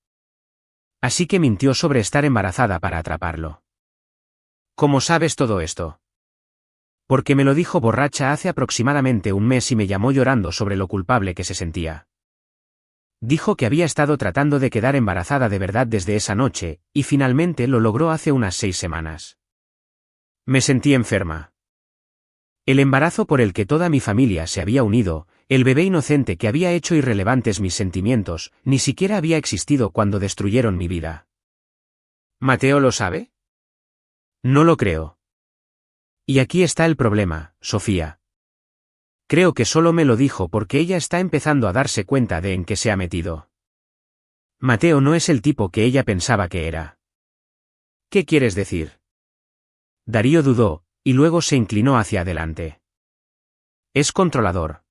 Así que mintió sobre estar embarazada para atraparlo. ¿Cómo sabes todo esto? Porque me lo dijo borracha hace aproximadamente un mes y me llamó llorando sobre lo culpable que se sentía. Dijo que había estado tratando de quedar embarazada de verdad desde esa noche, y finalmente lo logró hace unas 6 semanas. Me sentí enferma. El embarazo por el que toda mi familia se había unido, el bebé inocente que había hecho irrelevantes mis sentimientos, ni siquiera había existido cuando destruyeron mi vida. ¿Mateo lo sabe? No lo creo. Y aquí está el problema, Sofía. Creo que solo me lo dijo porque ella está empezando a darse cuenta de en qué se ha metido. Mateo no es el tipo que ella pensaba que era. ¿Qué quieres decir? Darío dudó, y luego se inclinó hacia adelante. Es controlador.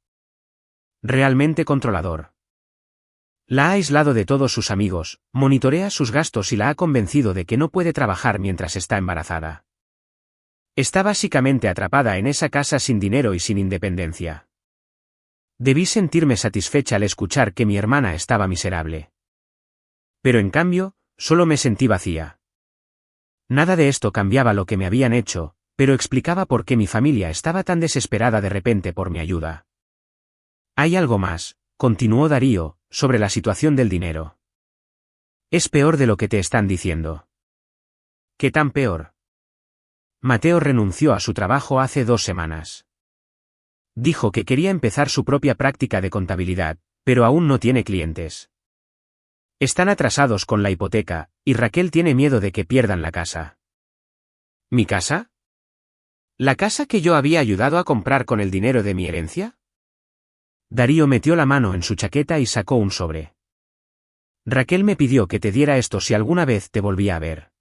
Realmente controlador. La ha aislado de todos sus amigos, monitorea sus gastos y la ha convencido de que no puede trabajar mientras está embarazada. Está básicamente atrapada en esa casa sin dinero y sin independencia. Debí sentirme satisfecha al escuchar que mi hermana estaba miserable. Pero en cambio, solo me sentí vacía. Nada de esto cambiaba lo que me habían hecho, pero explicaba por qué mi familia estaba tan desesperada de repente por mi ayuda. Hay algo más, continuó Darío, sobre la situación del dinero. Es peor de lo que te están diciendo. ¿Qué tan peor? Mateo renunció a su trabajo hace 2 semanas. Dijo que quería empezar su propia práctica de contabilidad, pero aún no tiene clientes. Están atrasados con la hipoteca, y Raquel tiene miedo de que pierdan la casa. ¿Mi casa? ¿La casa que yo había ayudado a comprar con el dinero de mi herencia? Darío metió la mano en su chaqueta y sacó un sobre. Raquel me pidió que te diera esto si alguna vez te volvía a ver.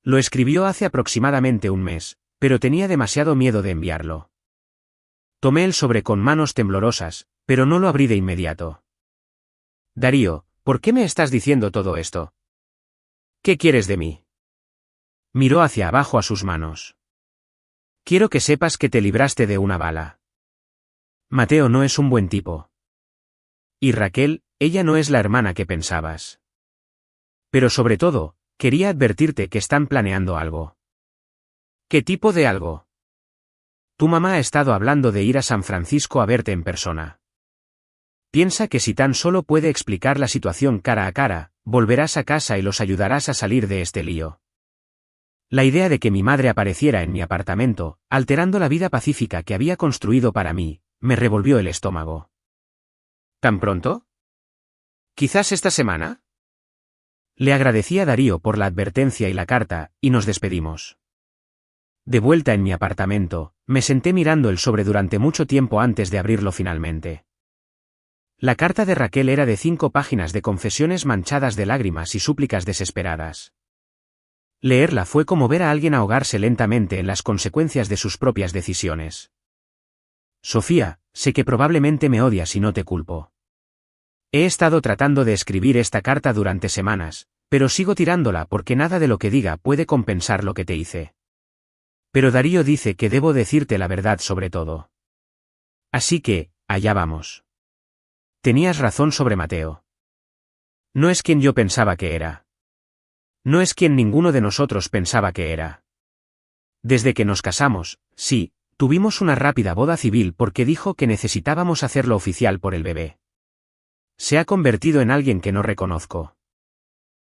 Lo escribió hace aproximadamente un mes, pero tenía demasiado miedo de enviarlo. Tomé el sobre con manos temblorosas, pero no lo abrí de inmediato. Darío, ¿por qué me estás diciendo todo esto? ¿Qué quieres de mí? Miró hacia abajo a sus manos. Quiero que sepas que te libraste de una bala. Mateo no es un buen tipo. Y Raquel, ella no es la hermana que pensabas. Pero sobre todo, quería advertirte que están planeando algo. ¿Qué tipo de algo? Tu mamá ha estado hablando de ir a San Francisco a verte en persona. Piensa que si tan solo puede explicar la situación cara a cara, volverás a casa y los ayudarás a salir de este lío. La idea de que mi madre apareciera en mi apartamento, alterando la vida pacífica que había construido para mí, me revolvió el estómago. ¿Tan pronto? ¿Quizás esta semana? Le agradecí a Darío por la advertencia y la carta, y nos despedimos. De vuelta en mi apartamento, me senté mirando el sobre durante mucho tiempo antes de abrirlo finalmente. La carta de Raquel era de 5 páginas de confesiones manchadas de lágrimas y súplicas desesperadas. Leerla fue como ver a alguien ahogarse lentamente en las consecuencias de sus propias decisiones. Sofía, sé que probablemente me odias y no te culpo. He estado tratando de escribir esta carta durante semanas, pero sigo tirándola porque nada de lo que diga puede compensar lo que te hice. Pero Darío dice que debo decirte la verdad sobre todo. Así que, allá vamos. Tenías razón sobre Mateo. No es quien yo pensaba que era. No es quien ninguno de nosotros pensaba que era. Desde que nos casamos, sí, tuvimos una rápida boda civil porque dijo que necesitábamos hacerlo oficial por el bebé. Se ha convertido en alguien que no reconozco.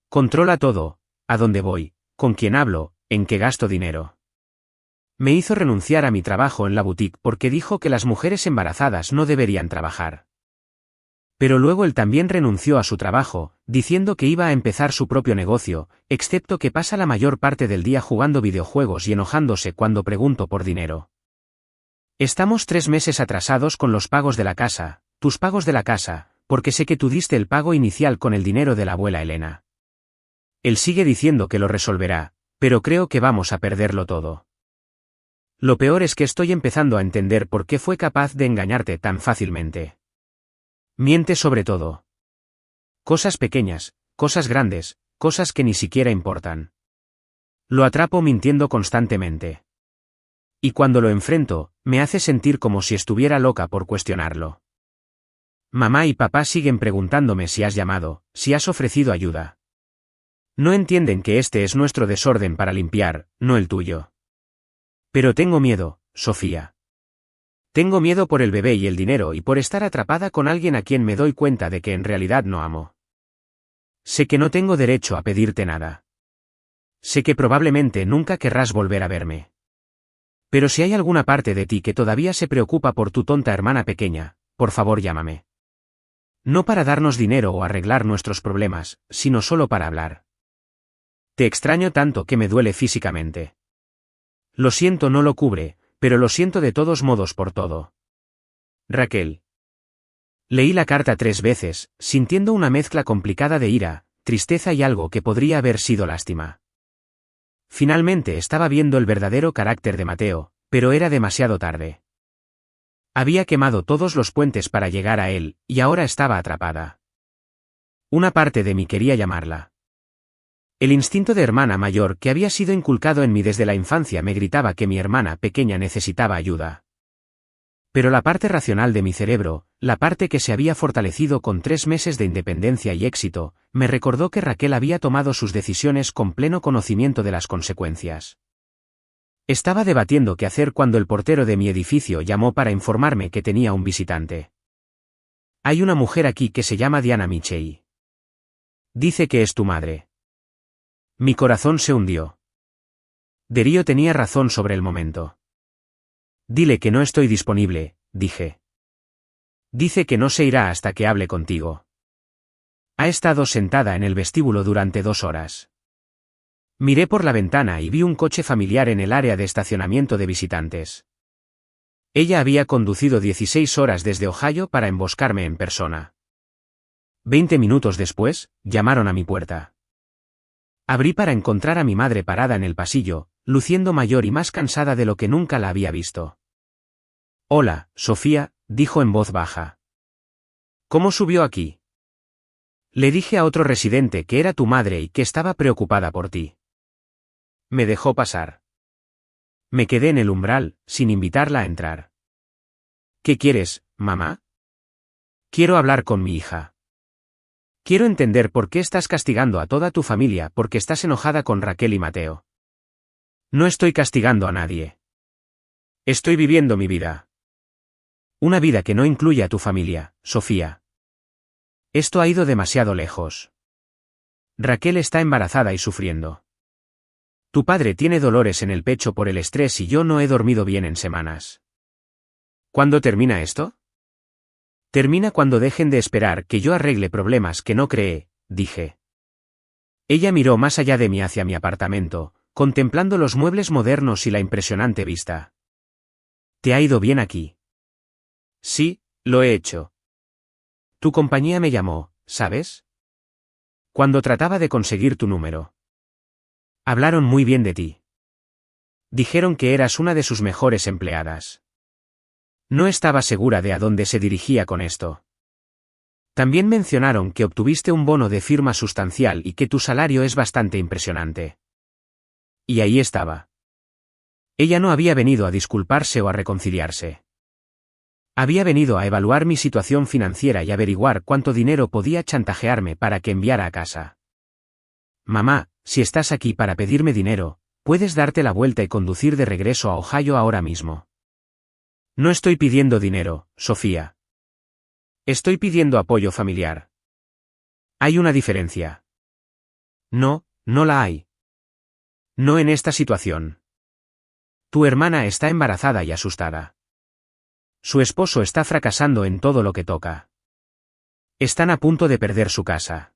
Controla todo, a dónde voy, con quién hablo, en qué gasto dinero. Me hizo renunciar a mi trabajo en la boutique porque dijo que las mujeres embarazadas no deberían trabajar. Pero luego él también renunció a su trabajo, diciendo que iba a empezar su propio negocio, excepto que pasa la mayor parte del día jugando videojuegos y enojándose cuando pregunto por dinero. Estamos 3 meses atrasados con los pagos de la casa, tus pagos de la casa, porque sé que tú diste el pago inicial con el dinero de la abuela Elena. Él sigue diciendo que lo resolverá, pero creo que vamos a perderlo todo. Lo peor es que estoy empezando a entender por qué fue capaz de engañarte tan fácilmente. Miente sobre todo. Cosas pequeñas, cosas grandes, cosas que ni siquiera importan. Lo atrapo mintiendo constantemente. Y cuando lo enfrento, me hace sentir como si estuviera loca por cuestionarlo. Mamá y papá siguen preguntándome si has llamado, si has ofrecido ayuda. No entienden que este es nuestro desorden para limpiar, no el tuyo. Pero tengo miedo, Sofía. Tengo miedo por el bebé y el dinero y por estar atrapada con alguien a quien me doy cuenta de que en realidad no amo. Sé que no tengo derecho a pedirte nada. Sé que probablemente nunca querrás volver a verme. Pero si hay alguna parte de ti que todavía se preocupa por tu tonta hermana pequeña, por favor llámame. No para darnos dinero o arreglar nuestros problemas, sino solo para hablar. Te extraño tanto que me duele físicamente. Lo siento, no lo cubre, pero lo siento de todos modos por todo. Raquel. Leí la carta 3 veces, sintiendo una mezcla complicada de ira, tristeza y algo que podría haber sido lástima. Finalmente estaba viendo el verdadero carácter de Mateo, pero era demasiado tarde. Había quemado todos los puentes para llegar a él, y ahora estaba atrapada. Una parte de mí quería llamarla. El instinto de hermana mayor que había sido inculcado en mí desde la infancia me gritaba que mi hermana pequeña necesitaba ayuda. Pero la parte racional de mi cerebro, la parte que se había fortalecido con 3 meses de independencia y éxito, me recordó que Raquel había tomado sus decisiones con pleno conocimiento de las consecuencias. Estaba debatiendo qué hacer cuando el portero de mi edificio llamó para informarme que tenía un visitante. Hay una mujer aquí que se llama Diana Michei. Dice que es tu madre. Mi corazón se hundió. Darío tenía razón sobre el momento. Dile que no estoy disponible, dije. Dice que no se irá hasta que hable contigo. Ha estado sentada en el vestíbulo durante 2 horas. Miré por la ventana y vi un coche familiar en el área de estacionamiento de visitantes. Ella había conducido 16 horas desde Ohio para emboscarme en persona. 20 minutos después, llamaron a mi puerta. Abrí para encontrar a mi madre parada en el pasillo, luciendo mayor y más cansada de lo que nunca la había visto. Hola, Sofía, dijo en voz baja. ¿Cómo subió aquí? Le dije a otro residente que era tu madre y que estaba preocupada por ti. Me dejó pasar. Me quedé en el umbral, sin invitarla a entrar. ¿Qué quieres, mamá? Quiero hablar con mi hija. Quiero entender por qué estás castigando a toda tu familia porque estás enojada con Raquel y Mateo. No estoy castigando a nadie. Estoy viviendo mi vida. Una vida que no incluye a tu familia, Sofía. Esto ha ido demasiado lejos. Raquel está embarazada y sufriendo. Tu padre tiene dolores en el pecho por el estrés y yo no he dormido bien en semanas. ¿Cuándo termina esto? Termina cuando dejen de esperar que yo arregle problemas que no creé, dije. Ella miró más allá de mí hacia mi apartamento, contemplando los muebles modernos y la impresionante vista. ¿Te ha ido bien aquí? Sí, lo he hecho. Tu compañía me llamó, ¿sabes? Cuando trataba de conseguir tu número. Hablaron muy bien de ti. Dijeron que eras una de sus mejores empleadas. No estaba segura de a dónde se dirigía con esto. También mencionaron que obtuviste un bono de firma sustancial y que tu salario es bastante impresionante. Y ahí estaba. Ella no había venido a disculparse o a reconciliarse. Había venido a evaluar mi situación financiera y averiguar cuánto dinero podía chantajearme para que enviara a casa. Mamá, si estás aquí para pedirme dinero, puedes darte la vuelta y conducir de regreso a Ohio ahora mismo. No estoy pidiendo dinero, Sofía. Estoy pidiendo apoyo familiar. Hay una diferencia. No, no la hay. No en esta situación. Tu hermana está embarazada y asustada. Su esposo está fracasando en todo lo que toca. Están a punto de perder su casa.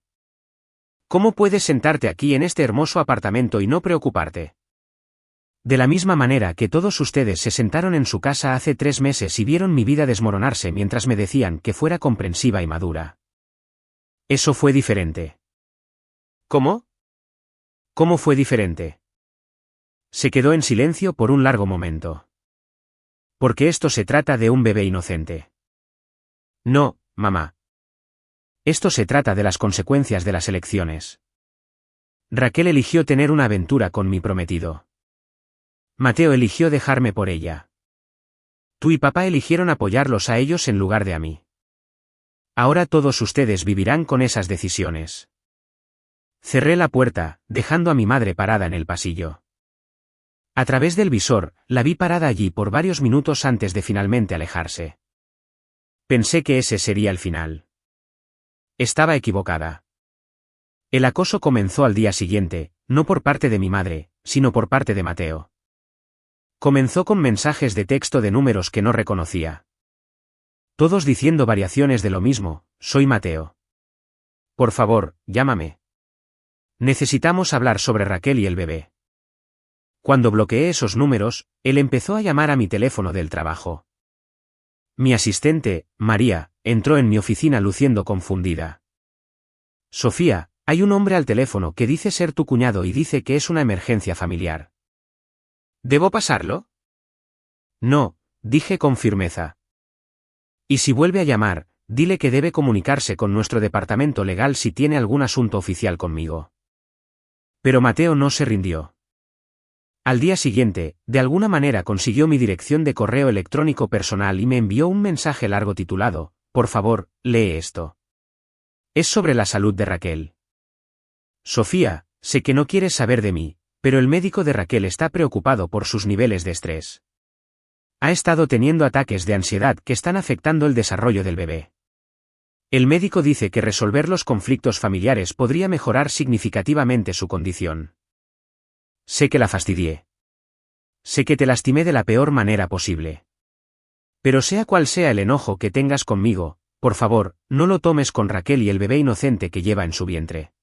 ¿Cómo puedes sentarte aquí en este hermoso apartamento y no preocuparte? De la misma manera que todos ustedes se sentaron en su casa hace 3 meses y vieron mi vida desmoronarse mientras me decían que fuera comprensiva y madura. Eso fue diferente. ¿Cómo? ¿Cómo fue diferente? Se quedó en silencio por un largo momento. Porque esto se trata de un bebé inocente. No, mamá. Esto se trata de las consecuencias de las elecciones. Raquel eligió tener una aventura con mi prometido. Mateo eligió dejarme por ella. Tú y papá eligieron apoyarlos a ellos en lugar de a mí. Ahora todos ustedes vivirán con esas decisiones. Cerré la puerta, dejando a mi madre parada en el pasillo. A través del visor, la vi parada allí por varios minutos antes de finalmente alejarse. Pensé que ese sería el final. Estaba equivocada. El acoso comenzó al día siguiente, no por parte de mi madre, sino por parte de Mateo. Comenzó con mensajes de texto de números que no reconocía. Todos diciendo variaciones de lo mismo: soy Mateo. Por favor, llámame. Necesitamos hablar sobre Raquel y el bebé. Cuando bloqueé esos números, él empezó a llamar a mi teléfono del trabajo. Mi asistente, María, entró en mi oficina luciendo confundida. Sofía, hay un hombre al teléfono que dice ser tu cuñado y dice que es una emergencia familiar. ¿Debo pasarlo? No, dije con firmeza. Y si vuelve a llamar, dile que debe comunicarse con nuestro departamento legal si tiene algún asunto oficial conmigo. Pero Mateo no se rindió. Al día siguiente, de alguna manera consiguió mi dirección de correo electrónico personal y me envió un mensaje largo titulado: por favor, lee esto. Es sobre la salud de Raquel. Sofía, sé que no quieres saber de mí, pero el médico de Raquel está preocupado por sus niveles de estrés. Ha estado teniendo ataques de ansiedad que están afectando el desarrollo del bebé. El médico dice que resolver los conflictos familiares podría mejorar significativamente su condición. Sé que la fastidié. Sé que te lastimé de la peor manera posible. Pero sea cual sea el enojo que tengas conmigo, por favor, no lo tomes con Raquel y el bebé inocente que lleva en su vientre.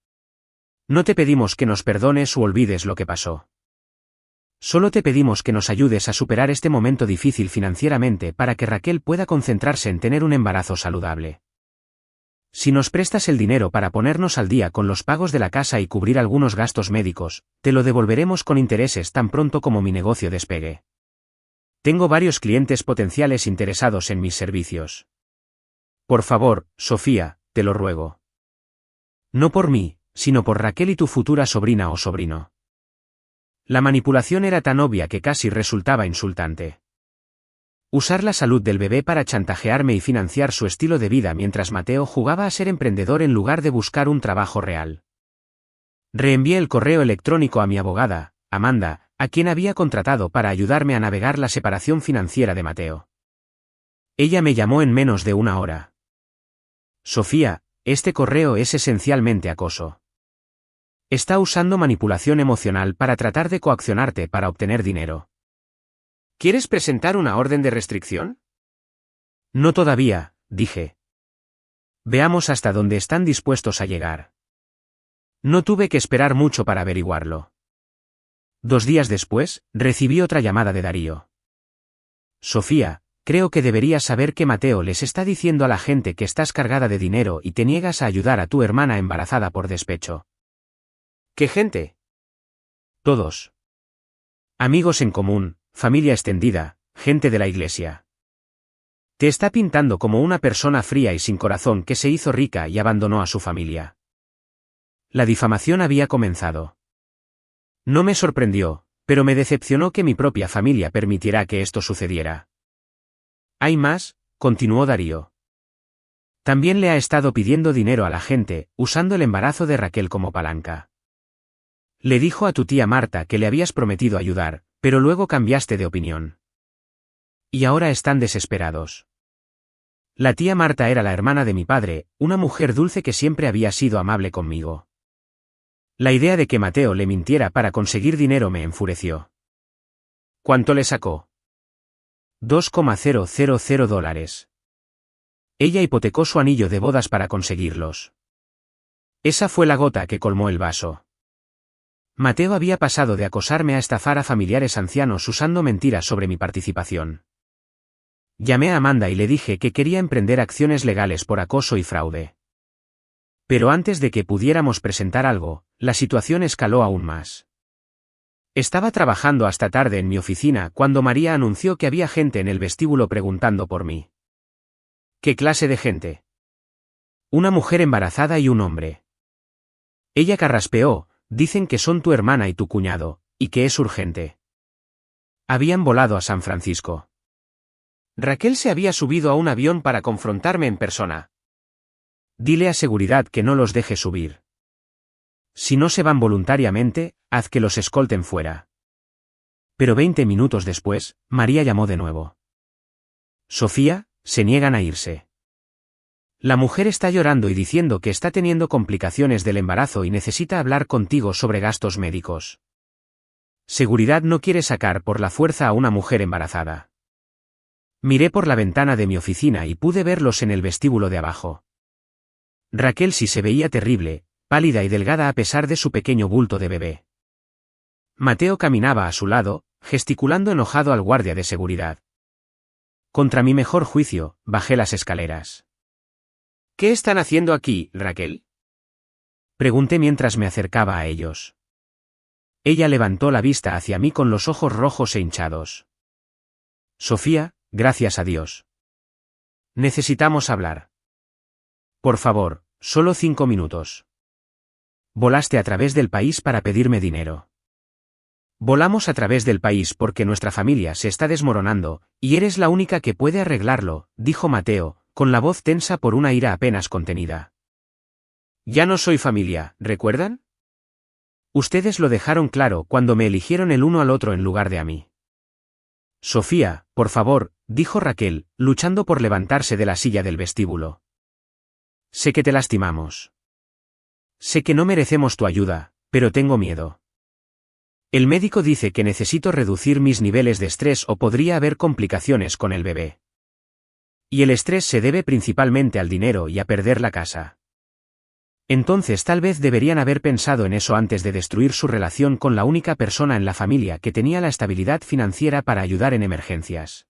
No te pedimos que nos perdones u olvides lo que pasó. Solo te pedimos que nos ayudes a superar este momento difícil financieramente para que Raquel pueda concentrarse en tener un embarazo saludable. Si nos prestas el dinero para ponernos al día con los pagos de la casa y cubrir algunos gastos médicos, te lo devolveremos con intereses tan pronto como mi negocio despegue. Tengo varios clientes potenciales interesados en mis servicios. Por favor, Sofía, te lo ruego. No por mí, sino por Raquel y tu futura sobrina o sobrino. La manipulación era tan obvia que casi resultaba insultante. Usar la salud del bebé para chantajearme y financiar su estilo de vida mientras Mateo jugaba a ser emprendedor en lugar de buscar un trabajo real. Reenvié el correo electrónico a mi abogada, Amanda, a quien había contratado para ayudarme a navegar la separación financiera de Mateo. Ella me llamó en menos de una hora. Sofía, este correo es esencialmente acoso. Está usando manipulación emocional para tratar de coaccionarte para obtener dinero. ¿Quieres presentar una orden de restricción? No todavía, dije. Veamos hasta dónde están dispuestos a llegar. No tuve que esperar mucho para averiguarlo. 2 días después, recibí otra llamada de Darío. Sofía, creo que deberías saber que Mateo les está diciendo a la gente que estás cargada de dinero y te niegas a ayudar a tu hermana embarazada por despecho. ¿Qué gente? Todos. Amigos en común, familia extendida, gente de la iglesia. Te está pintando como una persona fría y sin corazón que se hizo rica y abandonó a su familia. La difamación había comenzado. No me sorprendió, pero me decepcionó que mi propia familia permitiera que esto sucediera. Hay más, continuó Darío. También le ha estado pidiendo dinero a la gente, usando el embarazo de Raquel como palanca. Le dijo a tu tía Marta que le habías prometido ayudar, pero luego cambiaste de opinión. Y ahora están desesperados. La tía Marta era la hermana de mi padre, una mujer dulce que siempre había sido amable conmigo. La idea de que Mateo le mintiera para conseguir dinero me enfureció. ¿Cuánto le sacó? $2,000. Ella hipotecó su anillo de bodas para conseguirlos. Esa fue la gota que colmó el vaso. Mateo había pasado de acosarme a estafar a familiares ancianos usando mentiras sobre mi participación. Llamé a Amanda y le dije que quería emprender acciones legales por acoso y fraude. Pero antes de que pudiéramos presentar algo, la situación escaló aún más. Estaba trabajando hasta tarde en mi oficina cuando María anunció que había gente en el vestíbulo preguntando por mí. ¿Qué clase de gente? Una mujer embarazada y un hombre. Ella carraspeó. Dicen que son tu hermana y tu cuñado, y que es urgente. Habían volado a San Francisco. Raquel se había subido a un avión para confrontarme en persona. Dile a seguridad que no los deje subir. Si no se van voluntariamente, haz que los escolten fuera. Pero 20 minutos después, María llamó de nuevo. Sofía, se niegan a irse. La mujer está llorando y diciendo que está teniendo complicaciones del embarazo y necesita hablar contigo sobre gastos médicos. Seguridad no quiere sacar por la fuerza a una mujer embarazada. Miré por la ventana de mi oficina y pude verlos en el vestíbulo de abajo. Raquel sí se veía terrible, pálida y delgada a pesar de su pequeño bulto de bebé. Mateo caminaba a su lado, gesticulando enojado al guardia de seguridad. Contra mi mejor juicio, bajé las escaleras. ¿Qué están haciendo aquí, Raquel? Pregunté mientras me acercaba a ellos. Ella levantó la vista hacia mí con los ojos rojos e hinchados. Sofía, gracias a Dios. Necesitamos hablar. Por favor, solo 5 minutos. Volaste a través del país para pedirme dinero. Volamos a través del país porque nuestra familia se está desmoronando, y eres la única que puede arreglarlo, dijo Mateo, con la voz tensa por una ira apenas contenida. Ya no soy familia, ¿recuerdan? Ustedes lo dejaron claro cuando me eligieron el uno al otro en lugar de a mí. Sofía, por favor, dijo Raquel, luchando por levantarse de la silla del vestíbulo. Sé que te lastimamos. Sé que no merecemos tu ayuda, pero tengo miedo. El médico dice que necesito reducir mis niveles de estrés o podría haber complicaciones con el bebé. Y el estrés se debe principalmente al dinero y a perder la casa. Entonces tal vez deberían haber pensado en eso antes de destruir su relación con la única persona en la familia que tenía la estabilidad financiera para ayudar en emergencias.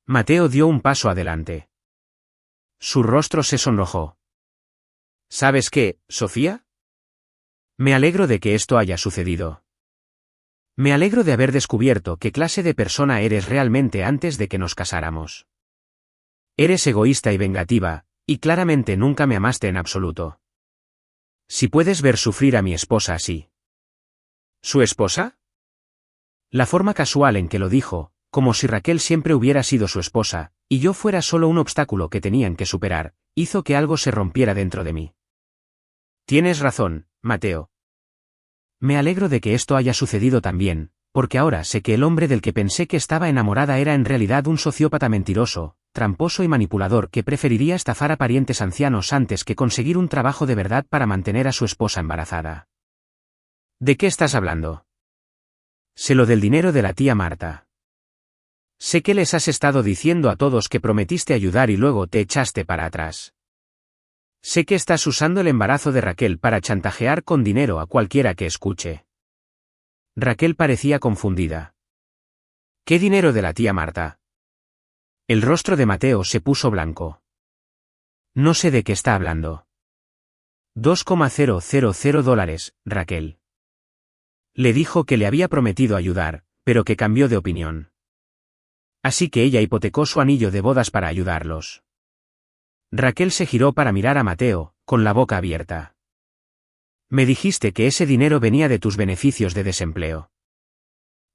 Mateo dio un paso adelante. Su rostro se sonrojó. ¿Sabes qué, Sofía? Me alegro de que esto haya sucedido. Me alegro de haber descubierto qué clase de persona eres realmente antes de que nos casáramos. Eres egoísta y vengativa, y claramente nunca me amaste en absoluto. Si puedes ver sufrir a mi esposa así. ¿Su esposa? La forma casual en que lo dijo, como si Raquel siempre hubiera sido su esposa, y yo fuera solo un obstáculo que tenían que superar, hizo que algo se rompiera dentro de mí. Tienes razón, Mateo. Me alegro de que esto haya sucedido también, porque ahora sé que el hombre del que pensé que estaba enamorada era en realidad un sociópata mentiroso, tramposo y manipulador que preferiría estafar a parientes ancianos antes que conseguir un trabajo de verdad para mantener a su esposa embarazada. ¿De qué estás hablando? Sé lo del dinero de la tía Marta. Sé que les has estado diciendo a todos que prometiste ayudar y luego te echaste para atrás. Sé que estás usando el embarazo de Raquel para chantajear con dinero a cualquiera que escuche. Raquel parecía confundida. ¿Qué dinero de la tía Marta? El rostro de Mateo se puso blanco. No sé de qué está hablando. $2,000, Raquel. Le dijo que le había prometido ayudar, pero que cambió de opinión. Así que ella hipotecó su anillo de bodas para ayudarlos. Raquel se giró para mirar a Mateo, con la boca abierta. Me dijiste que ese dinero venía de tus beneficios de desempleo.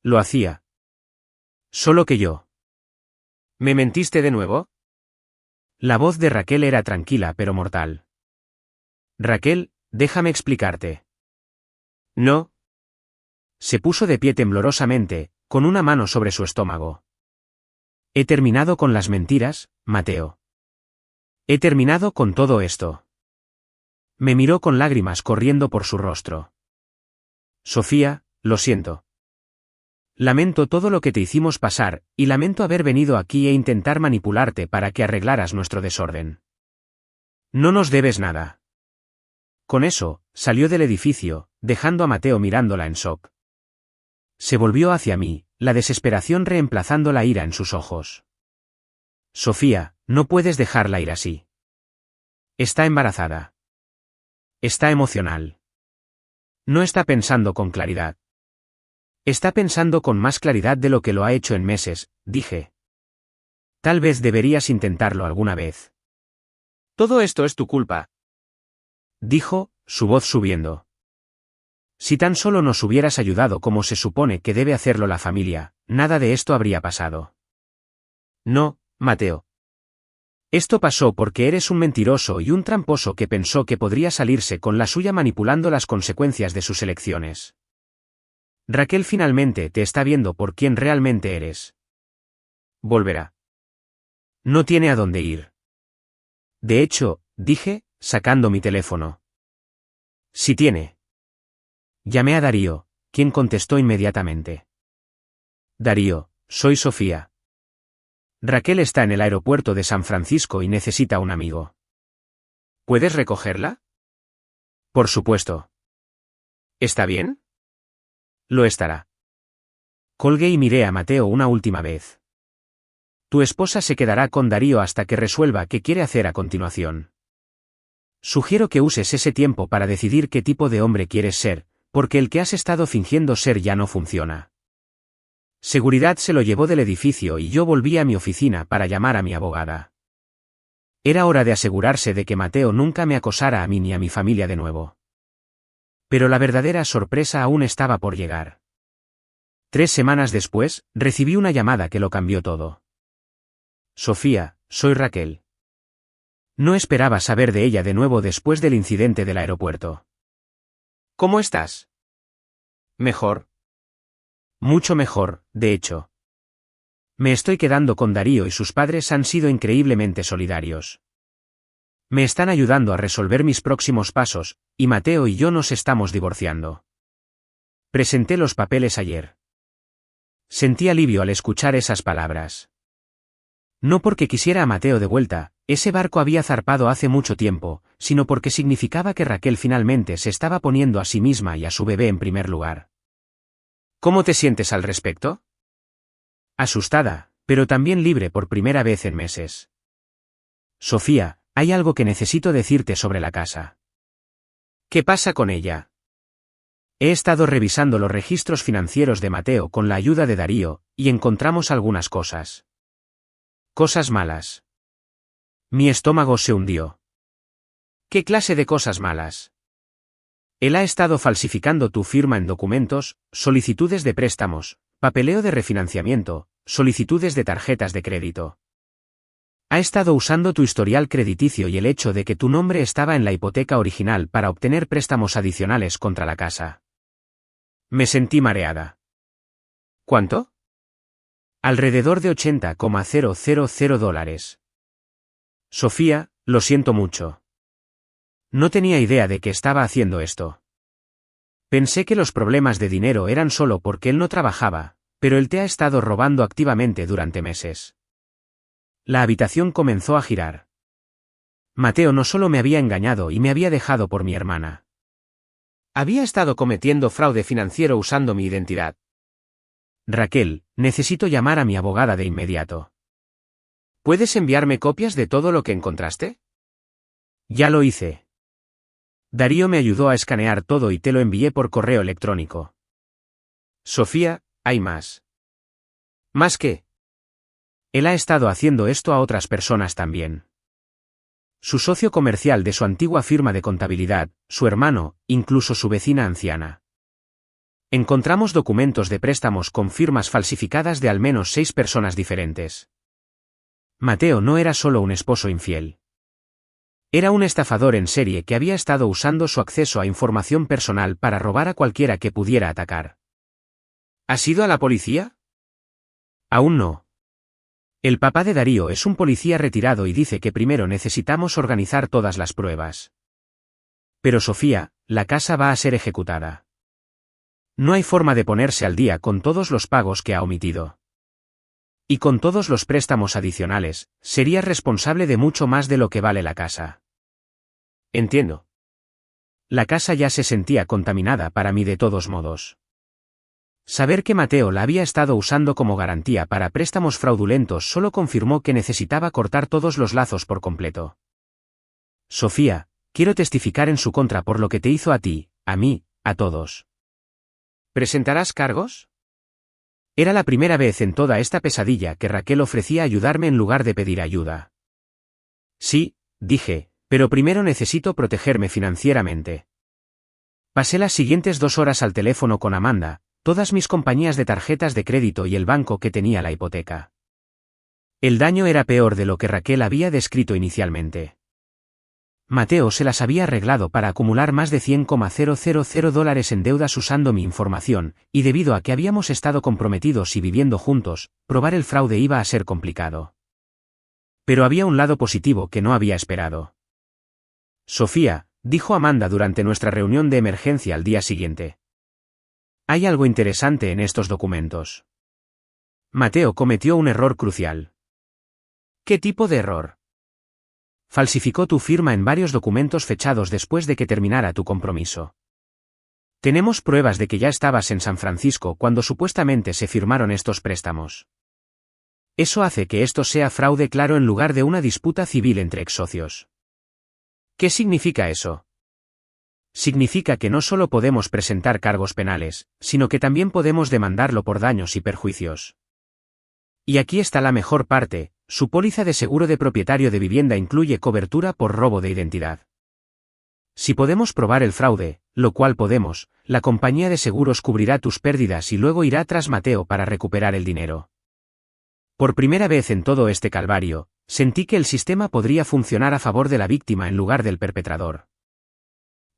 Lo hacía. Solo que yo. ¿Me mentiste de nuevo? La voz de Raquel era tranquila pero mortal. Raquel, déjame explicarte. No. Se puso de pie temblorosamente, con una mano sobre su estómago. He terminado con las mentiras, Mateo. He terminado con todo esto. Me miró con lágrimas corriendo por su rostro. Sofía, lo siento. Lamento todo lo que te hicimos pasar, y lamento haber venido aquí e intentar manipularte para que arreglaras nuestro desorden. No nos debes nada. Con eso, salió del edificio, dejando a Mateo mirándola en shock. Se volvió hacia mí, la desesperación reemplazando la ira en sus ojos. Sofía, no puedes dejarla ir así. Está embarazada. Está emocional. No está pensando con claridad. Está pensando con más claridad de lo que lo ha hecho en meses, dije. Tal vez deberías intentarlo alguna vez. Todo esto es tu culpa. Dijo, su voz subiendo. Si tan solo nos hubieras ayudado como se supone que debe hacerlo la familia, nada de esto habría pasado. No, Mateo. Esto pasó porque eres un mentiroso y un tramposo que pensó que podría salirse con la suya manipulando las consecuencias de sus elecciones. Raquel finalmente te está viendo por quien realmente eres. Volverá. No tiene a dónde ir. De hecho, dije, sacando mi teléfono. Sí tiene. Llamé a Darío, quien contestó inmediatamente. Darío, soy Sofía. Raquel está en el aeropuerto de San Francisco y necesita un amigo. ¿Puedes recogerla? Por supuesto. ¿Está bien? Lo estará. Colgué y miré a Mateo una última vez. Tu esposa se quedará con Darío hasta que resuelva qué quiere hacer a continuación. Sugiero que uses ese tiempo para decidir qué tipo de hombre quieres ser, porque el que has estado fingiendo ser ya no funciona. Seguridad se lo llevó del edificio y yo volví a mi oficina para llamar a mi abogada. Era hora de asegurarse de que Mateo nunca me acosara a mí ni a mi familia de nuevo. Pero la verdadera sorpresa aún estaba por llegar. 3 semanas después, recibí una llamada que lo cambió todo. Sofía, soy Raquel. No esperaba saber de ella de nuevo después del incidente del aeropuerto. ¿Cómo estás? Mejor. Mucho mejor, de hecho. Me estoy quedando con Darío y sus padres han sido increíblemente solidarios. Me están ayudando a resolver mis próximos pasos, y Mateo y yo nos estamos divorciando. Presenté los papeles ayer. Sentí alivio al escuchar esas palabras. No porque quisiera a Mateo de vuelta, ese barco había zarpado hace mucho tiempo, sino porque significaba que Raquel finalmente se estaba poniendo a sí misma y a su bebé en primer lugar. ¿Cómo te sientes al respecto? Asustada, pero también libre por primera vez en meses. Sofía, hay algo que necesito decirte sobre la casa. ¿Qué pasa con ella? He estado revisando los registros financieros de Mateo con la ayuda de Darío, y encontramos algunas cosas. Cosas malas. Mi estómago se hundió. ¿Qué clase de cosas malas? Él ha estado falsificando tu firma en documentos, solicitudes de préstamos, papeleo de refinanciamiento, solicitudes de tarjetas de crédito. Ha estado usando tu historial crediticio y el hecho de que tu nombre estaba en la hipoteca original para obtener préstamos adicionales contra la casa. Me sentí mareada. ¿Cuánto? Alrededor de $80,000. Sofía, lo siento mucho. No tenía idea de que estaba haciendo esto. Pensé que los problemas de dinero eran solo porque él no trabajaba, pero él te ha estado robando activamente durante meses. La habitación comenzó a girar. Mateo no solo me había engañado y me había dejado por mi hermana. Había estado cometiendo fraude financiero usando mi identidad. Raquel, necesito llamar a mi abogada de inmediato. ¿Puedes enviarme copias de todo lo que encontraste? Ya lo hice. Darío me ayudó a escanear todo y te lo envié por correo electrónico. Sofía, hay más. ¿Más qué? Él ha estado haciendo esto a otras personas también. Su socio comercial de su antigua firma de contabilidad, su hermano, incluso su vecina anciana. Encontramos documentos de préstamos con firmas falsificadas de al menos 6 personas diferentes. Mateo no era solo un esposo infiel. Era un estafador en serie que había estado usando su acceso a información personal para robar a cualquiera que pudiera atacar. ¿Has ido a la policía? Aún no. El papá de Darío es un policía retirado y dice que primero necesitamos organizar todas las pruebas. Pero Sofía, la casa va a ser ejecutada. No hay forma de ponerse al día con todos los pagos que ha omitido. Y con todos los préstamos adicionales, sería responsable de mucho más de lo que vale la casa. Entiendo. La casa ya se sentía contaminada para mí de todos modos. Saber que Mateo la había estado usando como garantía para préstamos fraudulentos solo confirmó que necesitaba cortar todos los lazos por completo. Sofía, quiero testificar en su contra por lo que te hizo a ti, a mí, a todos. ¿Presentarás cargos? Era la primera vez en toda esta pesadilla que Raquel ofrecía ayudarme en lugar de pedir ayuda. Sí, dije, pero primero necesito protegerme financieramente. Pasé las siguientes 2 horas al teléfono con Amanda, todas mis compañías de tarjetas de crédito y el banco que tenía la hipoteca. El daño era peor de lo que Raquel había descrito inicialmente. Mateo se las había arreglado para acumular más de $100,000 en deudas usando mi información, y debido a que habíamos estado comprometidos y viviendo juntos, probar el fraude iba a ser complicado. Pero había un lado positivo que no había esperado. Sofía, dijo Amanda durante nuestra reunión de emergencia al día siguiente. Hay algo interesante en estos documentos. Mateo cometió un error crucial. ¿Qué tipo de error? Falsificó tu firma en varios documentos fechados después de que terminara tu compromiso. Tenemos pruebas de que ya estabas en San Francisco cuando supuestamente se firmaron estos préstamos. Eso hace que esto sea fraude claro en lugar de una disputa civil entre ex-socios. ¿Qué significa eso? Significa que no solo podemos presentar cargos penales, sino que también podemos demandarlo por daños y perjuicios. Y aquí está la mejor parte, su póliza de seguro de propietario de vivienda incluye cobertura por robo de identidad. Si podemos probar el fraude, lo cual podemos, la compañía de seguros cubrirá tus pérdidas y luego irá tras Mateo para recuperar el dinero. Por primera vez en todo este calvario, sentí que el sistema podría funcionar a favor de la víctima en lugar del perpetrador.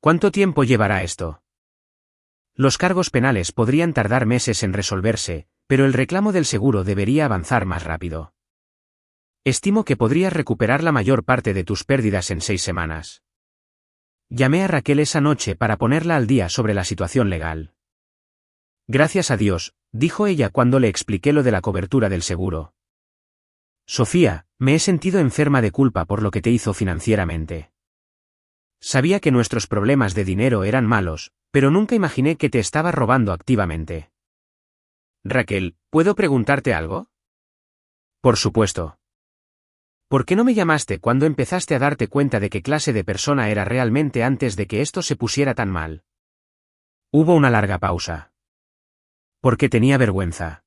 ¿Cuánto tiempo llevará esto? Los cargos penales podrían tardar meses en resolverse, pero el reclamo del seguro debería avanzar más rápido. Estimo que podrías recuperar la mayor parte de tus pérdidas en 6 semanas. Llamé a Raquel esa noche para ponerla al día sobre la situación legal. Gracias a Dios, dijo ella cuando le expliqué lo de la cobertura del seguro. Sofía, me he sentido enferma de culpa por lo que te hizo financieramente. Sabía que nuestros problemas de dinero eran malos, pero nunca imaginé que te estaba robando activamente. Raquel, ¿puedo preguntarte algo? Por supuesto. ¿Por qué no me llamaste cuando empezaste a darte cuenta de qué clase de persona era realmente antes de que esto se pusiera tan mal? Hubo una larga pausa. Porque tenía vergüenza.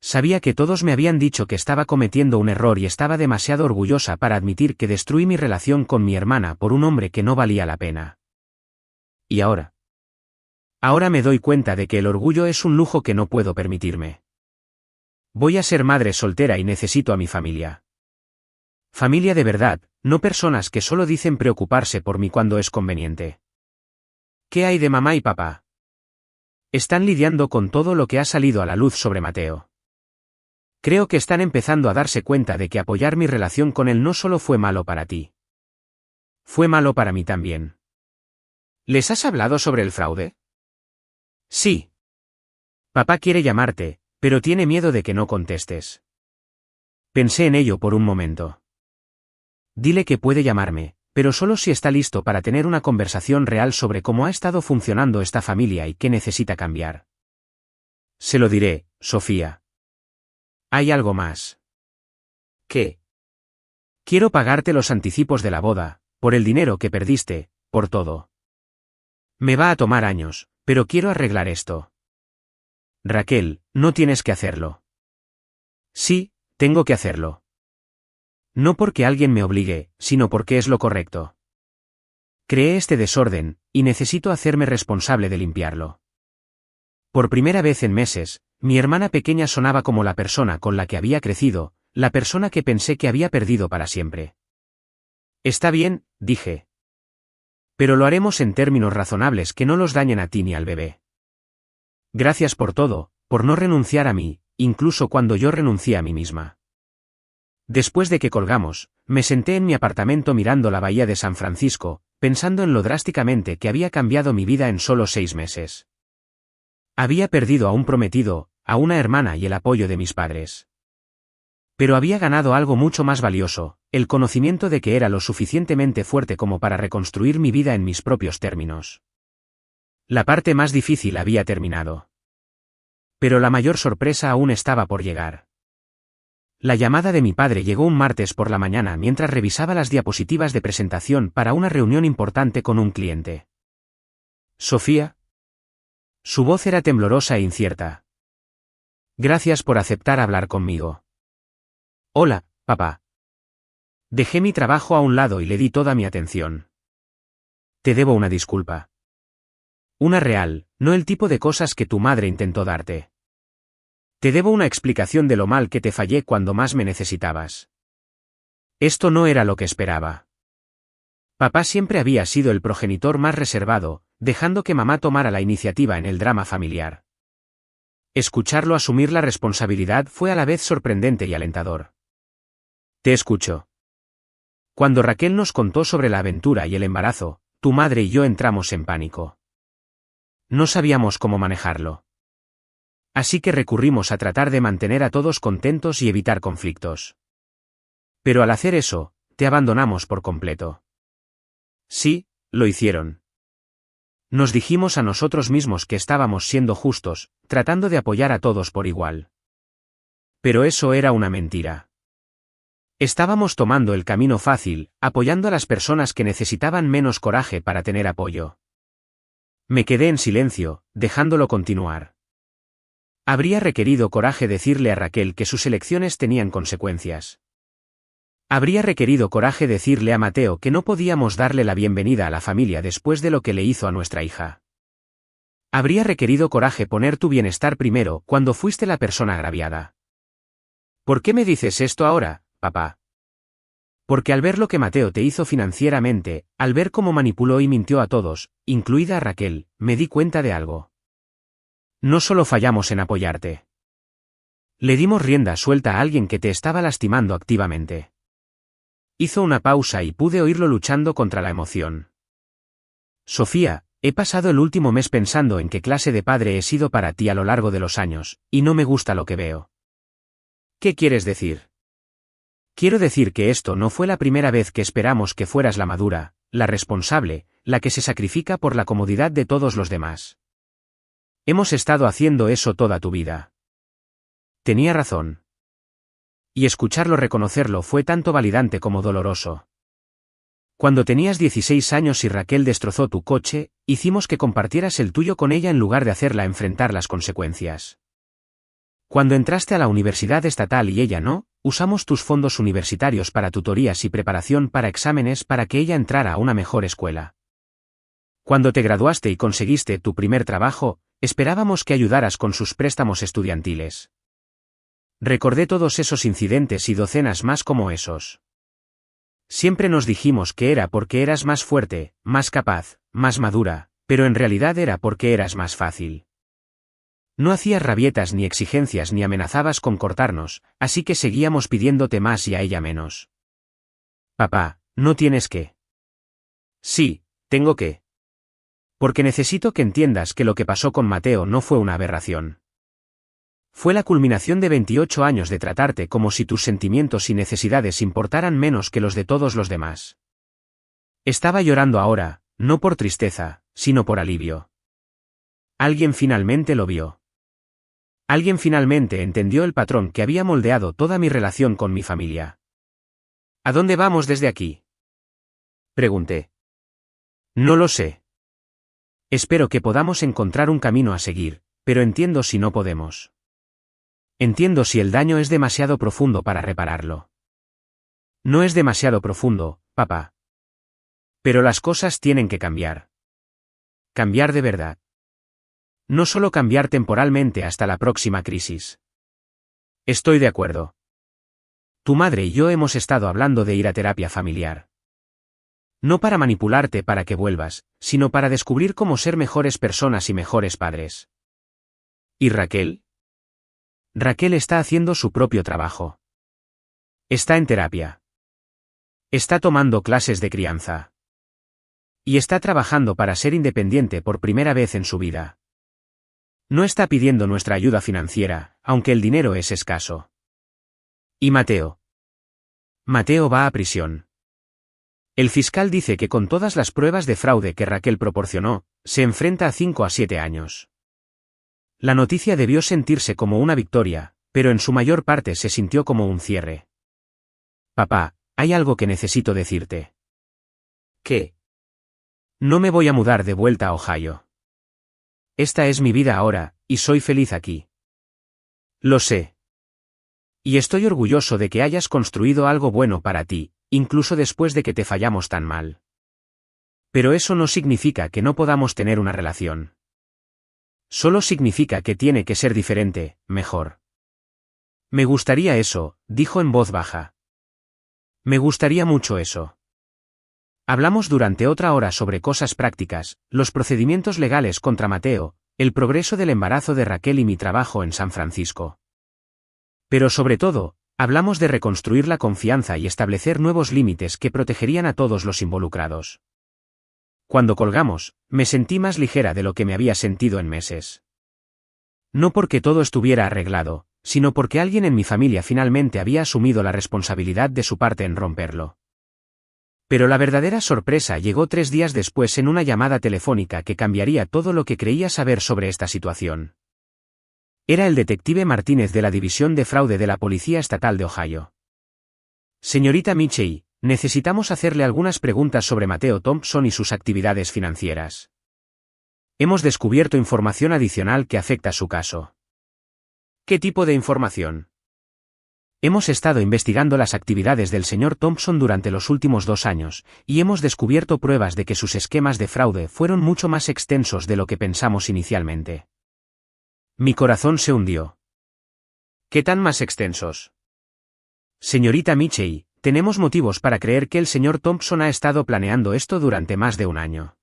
Sabía que todos me habían dicho que estaba cometiendo un error y estaba demasiado orgullosa para admitir que destruí mi relación con mi hermana por un hombre que no valía la pena. ¿Y ahora? Ahora me doy cuenta de que el orgullo es un lujo que no puedo permitirme. Voy a ser madre soltera y necesito a mi familia. Familia de verdad, no personas que solo dicen preocuparse por mí cuando es conveniente. ¿Qué hay de mamá y papá? Están lidiando con todo lo que ha salido a la luz sobre Mateo. Creo que están empezando a darse cuenta de que apoyar mi relación con él no solo fue malo para ti. Fue malo para mí también. ¿Les has hablado sobre el fraude? Sí. Papá quiere llamarte, pero tiene miedo de que no contestes. Pensé en ello por un momento. Dile que puede llamarme, pero solo si está listo para tener una conversación real sobre cómo ha estado funcionando esta familia y qué necesita cambiar. Se lo diré, Sofía. Hay algo más. ¿Qué? Quiero pagarte los anticipos de la boda, por el dinero que perdiste, por todo. Me va a tomar años, pero quiero arreglar esto. Raquel, no tienes que hacerlo. Sí, tengo que hacerlo. No porque alguien me obligue, sino porque es lo correcto. Creé este desorden, y necesito hacerme responsable de limpiarlo. Por primera vez en meses, mi hermana pequeña sonaba como la persona con la que había crecido, la persona que pensé que había perdido para siempre. Está bien, dije. Pero lo haremos en términos razonables que no los dañen a ti ni al bebé. Gracias por todo, por no renunciar a mí, incluso cuando yo renuncié a mí misma. Después de que colgamos, me senté en mi apartamento mirando la bahía de San Francisco, pensando en lo drásticamente que había cambiado mi vida en solo 6 meses. Había perdido a un prometido, a una hermana y el apoyo de mis padres. Pero había ganado algo mucho más valioso, el conocimiento de que era lo suficientemente fuerte como para reconstruir mi vida en mis propios términos. La parte más difícil había terminado. Pero la mayor sorpresa aún estaba por llegar. La llamada de mi padre llegó un martes por la mañana mientras revisaba las diapositivas de presentación para una reunión importante con un cliente. ¿Sofía? Su voz era temblorosa e incierta. Gracias por aceptar hablar conmigo. Hola, papá. Dejé mi trabajo a un lado y le di toda mi atención. Te debo una disculpa. Una real, no el tipo de cosas que tu madre intentó darte. Te debo una explicación de lo mal que te fallé cuando más me necesitabas. Esto no era lo que esperaba. Papá siempre había sido el progenitor más reservado, dejando que mamá tomara la iniciativa en el drama familiar. Escucharlo asumir la responsabilidad fue a la vez sorprendente y alentador. Te escucho. Cuando Raquel nos contó sobre la aventura y el embarazo, tu madre y yo entramos en pánico. No sabíamos cómo manejarlo. Así que recurrimos a tratar de mantener a todos contentos y evitar conflictos. Pero al hacer eso, te abandonamos por completo. Sí, lo hicieron. Nos dijimos a nosotros mismos que estábamos siendo justos, tratando de apoyar a todos por igual. Pero eso era una mentira. Estábamos tomando el camino fácil, apoyando a las personas que necesitaban menos coraje para tener apoyo. Me quedé en silencio, dejándolo continuar. Habría requerido coraje decirle a Raquel que sus elecciones tenían consecuencias. Habría requerido coraje decirle a Mateo que no podíamos darle la bienvenida a la familia después de lo que le hizo a nuestra hija. Habría requerido coraje poner tu bienestar primero cuando fuiste la persona agraviada. ¿Por qué me dices esto ahora, papá? Porque al ver lo que Mateo te hizo financieramente, al ver cómo manipuló y mintió a todos, incluida a Raquel, me di cuenta de algo. No solo fallamos en apoyarte. Le dimos rienda suelta a alguien que te estaba lastimando activamente. Hizo una pausa y pude oírlo luchando contra la emoción. Sofía, he pasado el último mes pensando en qué clase de padre he sido para ti a lo largo de los años, y no me gusta lo que veo. ¿Qué quieres decir? Quiero decir que esto no fue la primera vez que esperamos que fueras la madura, la responsable, la que se sacrifica por la comodidad de todos los demás. Hemos estado haciendo eso toda tu vida. Tenía razón. Y escucharlo reconocerlo fue tanto validante como doloroso. Cuando tenías 16 años y Raquel destrozó tu coche, hicimos que compartieras el tuyo con ella en lugar de hacerla enfrentar las consecuencias. Cuando entraste a la universidad estatal y ella no, usamos tus fondos universitarios para tutorías y preparación para exámenes para que ella entrara a una mejor escuela. Cuando te graduaste y conseguiste tu primer trabajo, esperábamos que ayudaras con sus préstamos estudiantiles. Recordé todos esos incidentes y docenas más como esos. Siempre nos dijimos que era porque eras más fuerte, más capaz, más madura, pero en realidad era porque eras más fácil. No hacías rabietas ni exigencias ni amenazabas con cortarnos, así que seguíamos pidiéndote más y a ella menos. Papá, no tienes que. Sí, tengo que. Porque necesito que entiendas que lo que pasó con Mateo no fue una aberración. Fue la culminación de 28 años de tratarte como si tus sentimientos y necesidades importaran menos que los de todos los demás. Estaba llorando ahora, no por tristeza, sino por alivio. Alguien finalmente lo vio. Alguien finalmente entendió el patrón que había moldeado toda mi relación con mi familia. ¿A dónde vamos desde aquí?, pregunté. No lo sé. Espero que podamos encontrar un camino a seguir, pero entiendo si no podemos. Entiendo si el daño es demasiado profundo para repararlo. No es demasiado profundo, papá. Pero las cosas tienen que cambiar. Cambiar de verdad. No solo cambiar temporalmente hasta la próxima crisis. Estoy de acuerdo. Tu madre y yo hemos estado hablando de ir a terapia familiar. No para manipularte para que vuelvas, sino para descubrir cómo ser mejores personas y mejores padres. ¿Y Raquel? Raquel está haciendo su propio trabajo. Está en terapia. Está tomando clases de crianza. Y está trabajando para ser independiente por primera vez en su vida. No está pidiendo nuestra ayuda financiera, aunque el dinero es escaso. ¿Y Mateo? Mateo va a prisión. El fiscal dice que con todas las pruebas de fraude que Raquel proporcionó, se enfrenta a 5 a 7 años. La noticia debió sentirse como una victoria, pero en su mayor parte se sintió como un cierre. Papá, hay algo que necesito decirte. ¿Qué? No me voy a mudar de vuelta a Ohio. Esta es mi vida ahora, y soy feliz aquí. Lo sé. Y estoy orgulloso de que hayas construido algo bueno para ti, incluso después de que te fallamos tan mal. Pero eso no significa que no podamos tener una relación. Solo significa que tiene que ser diferente, mejor. Me gustaría eso, dijo en voz baja. Me gustaría mucho eso. Hablamos durante otra hora sobre cosas prácticas, los procedimientos legales contra Mateo, el progreso del embarazo de Raquel y mi trabajo en San Francisco. Pero sobre todo, hablamos de reconstruir la confianza y establecer nuevos límites que protegerían a todos los involucrados. Cuando colgamos, me sentí más ligera de lo que me había sentido en meses. No porque todo estuviera arreglado, sino porque alguien en mi familia finalmente había asumido la responsabilidad de su parte en romperlo. Pero la verdadera sorpresa llegó 3 días después en una llamada telefónica que cambiaría todo lo que creía saber sobre esta situación. Era el detective Martínez de la División de Fraude de la Policía Estatal de Ohio. Señorita Michey, necesitamos hacerle algunas preguntas sobre Mateo Thompson y sus actividades financieras. Hemos descubierto información adicional que afecta a su caso. ¿Qué tipo de información? Hemos estado investigando las actividades del señor Thompson durante los últimos 2 años, y hemos descubierto pruebas de que sus esquemas de fraude fueron mucho más extensos de lo que pensamos inicialmente. Mi corazón se hundió. ¿Qué tan más extensos? Señorita Michey, tenemos motivos para creer que el señor Thompson ha estado planeando esto durante más de 1 año.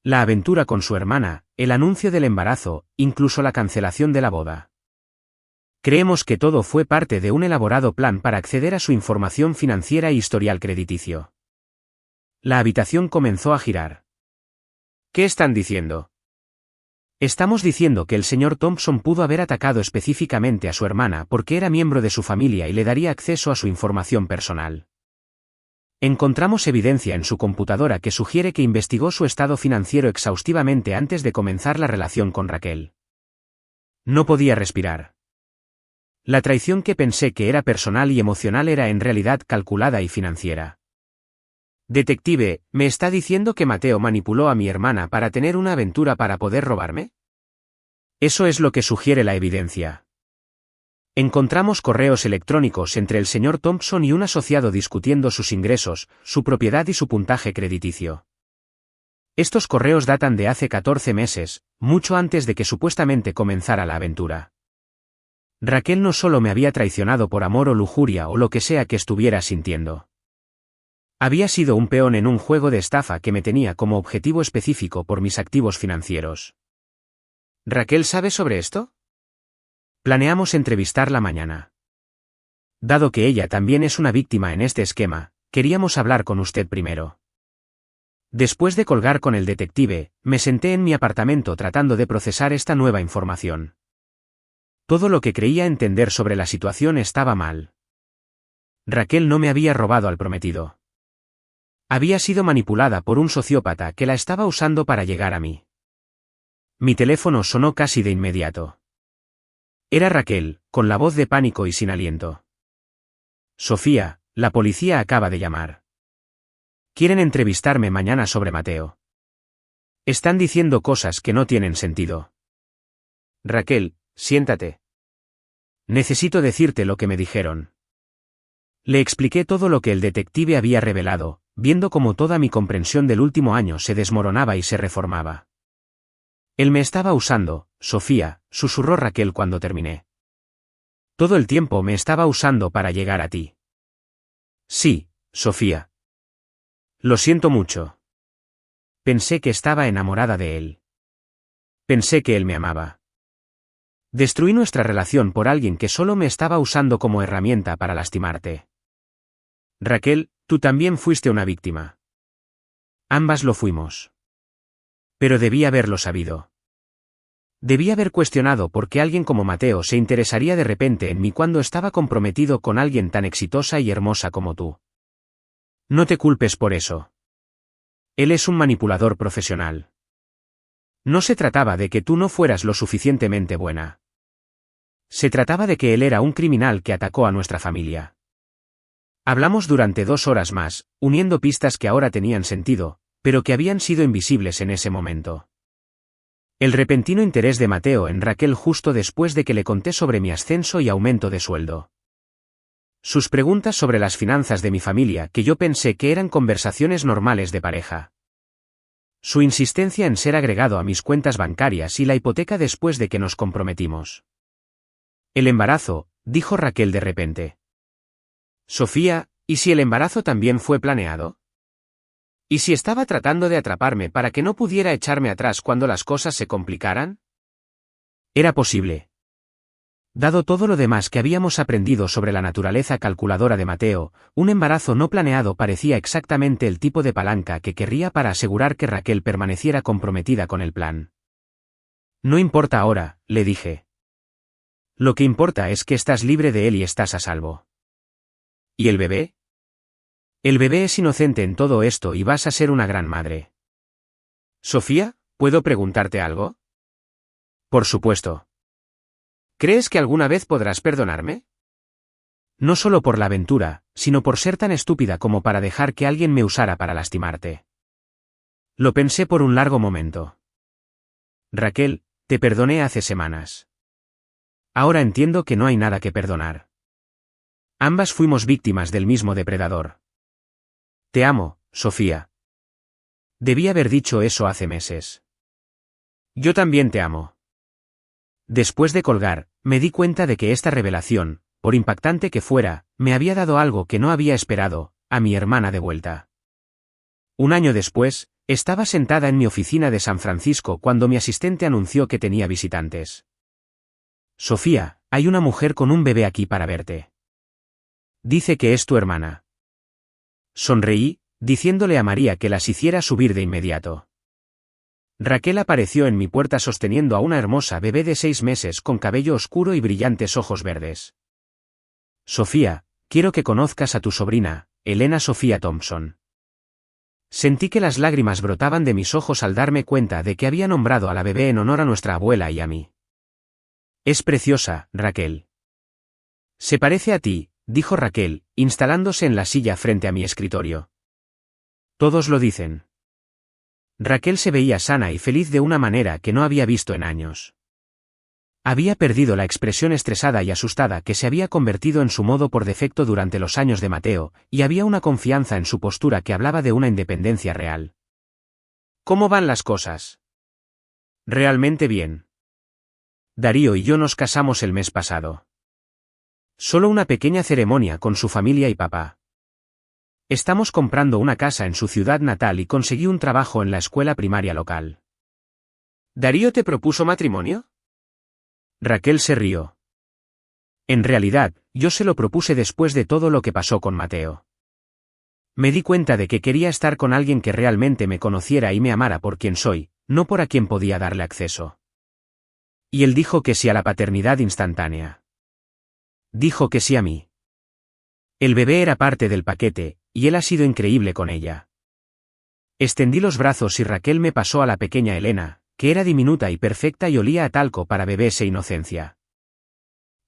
La aventura con su hermana, el anuncio del embarazo, incluso la cancelación de la boda. Creemos que todo fue parte de un elaborado plan para acceder a su información financiera e historial crediticio. La habitación comenzó a girar. ¿Qué están diciendo? Estamos diciendo que el señor Thompson pudo haber atacado específicamente a su hermana porque era miembro de su familia y le daría acceso a su información personal. Encontramos evidencia en su computadora que sugiere que investigó su estado financiero exhaustivamente antes de comenzar la relación con Raquel. No podía respirar. La traición que pensé que era personal y emocional era en realidad calculada y financiera. Detective, ¿me está diciendo que Mateo manipuló a mi hermana para tener una aventura para poder robarme? Eso es lo que sugiere la evidencia. Encontramos correos electrónicos entre el señor Thompson y un asociado discutiendo sus ingresos, su propiedad y su puntaje crediticio. Estos correos datan de hace 14 meses, mucho antes de que supuestamente comenzara la aventura. Raquel no solo me había traicionado por amor o lujuria o lo que sea que estuviera sintiendo. Había sido un peón en un juego de estafa que me tenía como objetivo específico por mis activos financieros. ¿Raquel sabe sobre esto? Planeamos entrevistarla mañana. Dado que ella también es una víctima en este esquema, queríamos hablar con usted primero. Después de colgar con el detective, me senté en mi apartamento tratando de procesar esta nueva información. Todo lo que creía entender sobre la situación estaba mal. Raquel no me había robado al prometido. Había sido manipulada por un sociópata que la estaba usando para llegar a mí. Mi teléfono sonó casi de inmediato. Era Raquel, con la voz de pánico y sin aliento. Sofía, la policía acaba de llamar. Quieren entrevistarme mañana sobre Mateo. Están diciendo cosas que no tienen sentido. Raquel, siéntate. Necesito decirte lo que me dijeron. Le expliqué todo lo que el detective había revelado, viendo cómo toda mi comprensión del último año se desmoronaba y se reformaba. Él me estaba usando, Sofía, susurró Raquel cuando terminé. Todo el tiempo me estaba usando para llegar a ti. Sí, Sofía. Lo siento mucho. Pensé que estaba enamorada de él. Pensé que él me amaba. Destruí nuestra relación por alguien que solo me estaba usando como herramienta para lastimarte. Raquel, tú también fuiste una víctima. Ambas lo fuimos. Pero debí haberlo sabido. Debí haber cuestionado por qué alguien como Mateo se interesaría de repente en mí cuando estaba comprometido con alguien tan exitosa y hermosa como tú. No te culpes por eso. Él es un manipulador profesional. No se trataba de que tú no fueras lo suficientemente buena. Se trataba de que él era un criminal que atacó a nuestra familia. Hablamos durante 2 horas más, uniendo pistas que ahora tenían sentido, pero que habían sido invisibles en ese momento. El repentino interés de Mateo en Raquel justo después de que le conté sobre mi ascenso y aumento de sueldo. Sus preguntas sobre las finanzas de mi familia que yo pensé que eran conversaciones normales de pareja. Su insistencia en ser agregado a mis cuentas bancarias y la hipoteca después de que nos comprometimos. El embarazo, dijo Raquel de repente. Sofía, ¿y si el embarazo también fue planeado? ¿Y si estaba tratando de atraparme para que no pudiera echarme atrás cuando las cosas se complicaran? Era posible. Dado todo lo demás que habíamos aprendido sobre la naturaleza calculadora de Mateo, un embarazo no planeado parecía exactamente el tipo de palanca que querría para asegurar que Raquel permaneciera comprometida con el plan. No importa ahora, le dije. Lo que importa es que estás libre de él y estás a salvo. ¿Y el bebé? El bebé es inocente en todo esto y vas a ser una gran madre. Sofía, ¿puedo preguntarte algo? Por supuesto. ¿Crees que alguna vez podrás perdonarme? No solo por la aventura, sino por ser tan estúpida como para dejar que alguien me usara para lastimarte. Lo pensé por un largo momento. Raquel, te perdoné hace semanas. Ahora entiendo que no hay nada que perdonar. Ambas fuimos víctimas del mismo depredador. Te amo, Sofía. Debí haber dicho eso hace meses. Yo también te amo. Después de colgar, me di cuenta de que esta revelación, por impactante que fuera, me había dado algo que no había esperado, a mi hermana de vuelta. Un año después, estaba sentada en mi oficina de San Francisco cuando mi asistente anunció que tenía visitantes. Sofía, hay una mujer con un bebé aquí para verte. Dice que es tu hermana. Sonreí, diciéndole a María que las hiciera subir de inmediato. Raquel apareció en mi puerta sosteniendo a una hermosa bebé de 6 meses con cabello oscuro y brillantes ojos verdes. Sofía, quiero que conozcas a tu sobrina, Elena Sofía Thompson. Sentí que las lágrimas brotaban de mis ojos al darme cuenta de que había nombrado a la bebé en honor a nuestra abuela y a mí. Es preciosa, Raquel. Se parece a ti, dijo Raquel, instalándose en la silla frente a mi escritorio. Todos lo dicen. Raquel se veía sana y feliz de una manera que no había visto en años. Había perdido la expresión estresada y asustada que se había convertido en su modo por defecto durante los años de Mateo, y había una confianza en su postura que hablaba de una independencia real. ¿Cómo van las cosas? Realmente bien. Darío y yo nos casamos el mes pasado. Solo una pequeña ceremonia con su familia y papá. Estamos comprando una casa en su ciudad natal y conseguí un trabajo en la escuela primaria local. ¿Darío te propuso matrimonio? Raquel se rió. En realidad, yo se lo propuse después de todo lo que pasó con Mateo. Me di cuenta de que quería estar con alguien que realmente me conociera y me amara por quien soy, no por a quien podía darle acceso. Y él dijo que sí a la paternidad instantánea. Dijo que sí a mí. El bebé era parte del paquete, y él ha sido increíble con ella. Extendí los brazos y Raquel me pasó a la pequeña Elena, que era diminuta y perfecta y olía a talco para bebés e inocencia.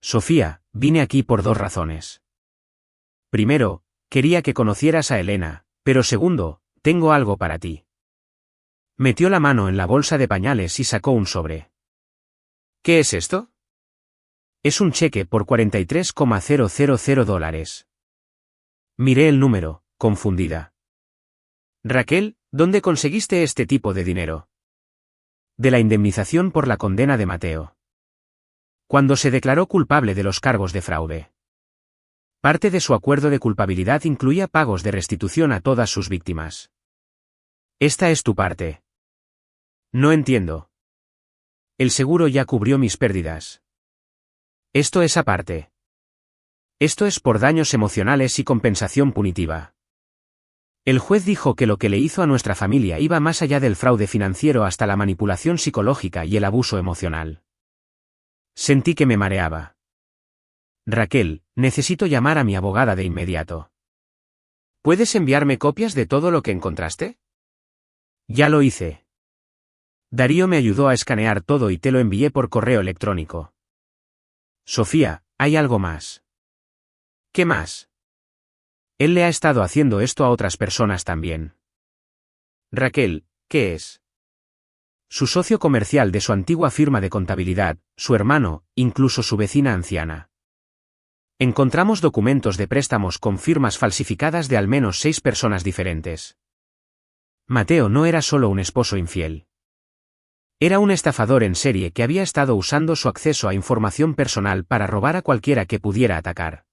Sofía, vine aquí por 2 razones. Primero, quería que conocieras a Elena, pero segundo, tengo algo para ti. Metió la mano en la bolsa de pañales y sacó un sobre. ¿Qué es esto? Es un cheque por $43,000. Miré el número, confundida. Raquel, ¿dónde conseguiste este tipo de dinero? De la indemnización por la condena de Mateo. Cuando se declaró culpable de los cargos de fraude. Parte de su acuerdo de culpabilidad incluía pagos de restitución a todas sus víctimas. Esta es tu parte. No entiendo. El seguro ya cubrió mis pérdidas. Esto es aparte. Esto es por daños emocionales y compensación punitiva. El juez dijo que lo que le hizo a nuestra familia iba más allá del fraude financiero hasta la manipulación psicológica y el abuso emocional. Sentí que me mareaba. Raquel, necesito llamar a mi abogada de inmediato. ¿Puedes enviarme copias de todo lo que encontraste? Ya lo hice. Darío me ayudó a escanear todo y te lo envié por correo electrónico. Sofía, hay algo más. ¿Qué más? Él le ha estado haciendo esto a otras personas también. Raquel, ¿qué es? Su socio comercial de su antigua firma de contabilidad, su hermano, incluso su vecina anciana. Encontramos documentos de préstamos con firmas falsificadas de al menos 6 personas diferentes. Mateo no era solo un esposo infiel. Era un estafador en serie que había estado usando su acceso a información personal para robar a cualquiera que pudiera atacar.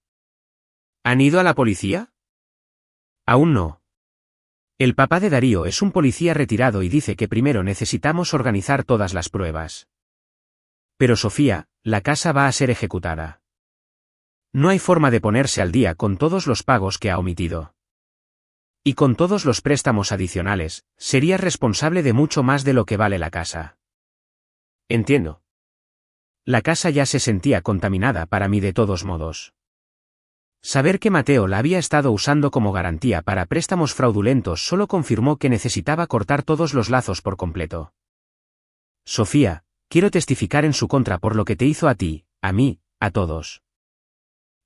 ¿Han ido a la policía? Aún no. El papá de Darío es un policía retirado y dice que primero necesitamos organizar todas las pruebas. Pero Sofía, la casa va a ser ejecutada. No hay forma de ponerse al día con todos los pagos que ha omitido. Y con todos los préstamos adicionales, sería responsable de mucho más de lo que vale la casa. Entiendo. La casa ya se sentía contaminada para mí de todos modos. Saber que Mateo la había estado usando como garantía para préstamos fraudulentos solo confirmó que necesitaba cortar todos los lazos por completo. Sofía, quiero testificar en su contra por lo que te hizo a ti, a mí, a todos.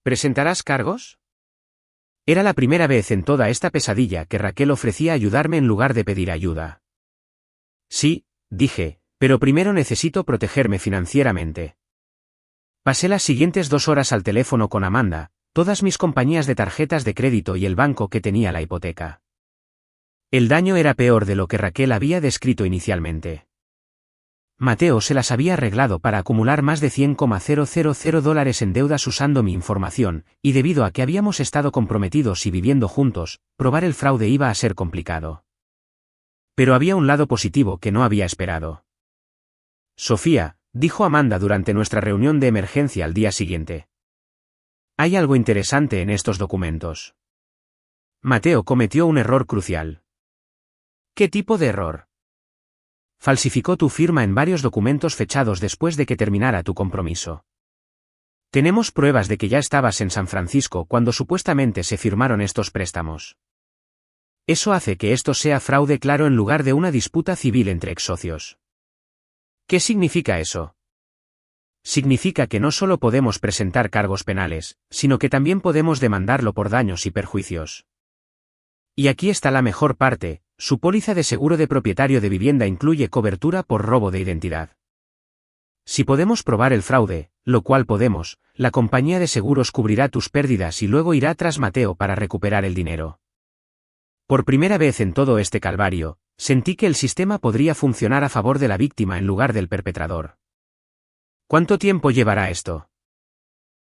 ¿Presentarás cargos? Era la primera vez en toda esta pesadilla que Raquel ofrecía ayudarme en lugar de pedir ayuda. Sí, dije, pero primero necesito protegerme financieramente. Pasé las siguientes 2 horas al teléfono con Amanda, todas mis compañías de tarjetas de crédito y el banco que tenía la hipoteca. El daño era peor de lo que Raquel había descrito inicialmente. Mateo se las había arreglado para acumular más de $100,000 en deudas usando mi información, y debido a que habíamos estado comprometidos y viviendo juntos, probar el fraude iba a ser complicado. Pero había un lado positivo que no había esperado. Sofía, dijo Amanda durante nuestra reunión de emergencia al día siguiente. Hay algo interesante en estos documentos. Mateo cometió un error crucial. ¿Qué tipo de error? Falsificó tu firma en varios documentos fechados después de que terminara tu compromiso. Tenemos pruebas de que ya estabas en San Francisco cuando supuestamente se firmaron estos préstamos. Eso hace que esto sea fraude claro en lugar de una disputa civil entre ex-socios. ¿Qué significa eso? Significa que no solo podemos presentar cargos penales, sino que también podemos demandarlo por daños y perjuicios. Y aquí está la mejor parte, su póliza de seguro de propietario de vivienda incluye cobertura por robo de identidad. Si podemos probar el fraude, lo cual podemos, la compañía de seguros cubrirá tus pérdidas y luego irá tras Mateo para recuperar el dinero. Por primera vez en todo este calvario, Sentí que el sistema podría funcionar a favor de la víctima en lugar del perpetrador. ¿Cuánto tiempo llevará esto?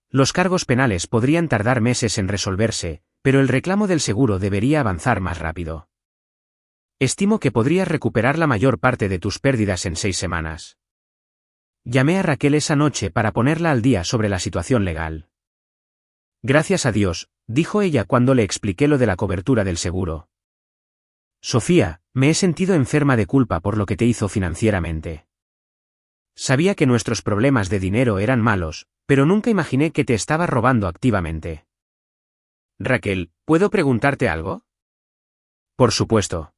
Los cargos penales podrían tardar meses en resolverse, pero el reclamo del seguro debería avanzar más rápido. Estimo que podrías recuperar la mayor parte de tus pérdidas en 6 semanas. Llamé a Raquel esa noche para ponerla al día sobre la situación legal. Gracias a Dios, dijo ella cuando le expliqué lo de la cobertura del seguro. Sofía, me he sentido enferma de culpa por lo que te hizo financieramente. Sabía que nuestros problemas de dinero eran malos, pero nunca imaginé que te estaba robando activamente. Raquel, ¿puedo preguntarte algo? Por supuesto.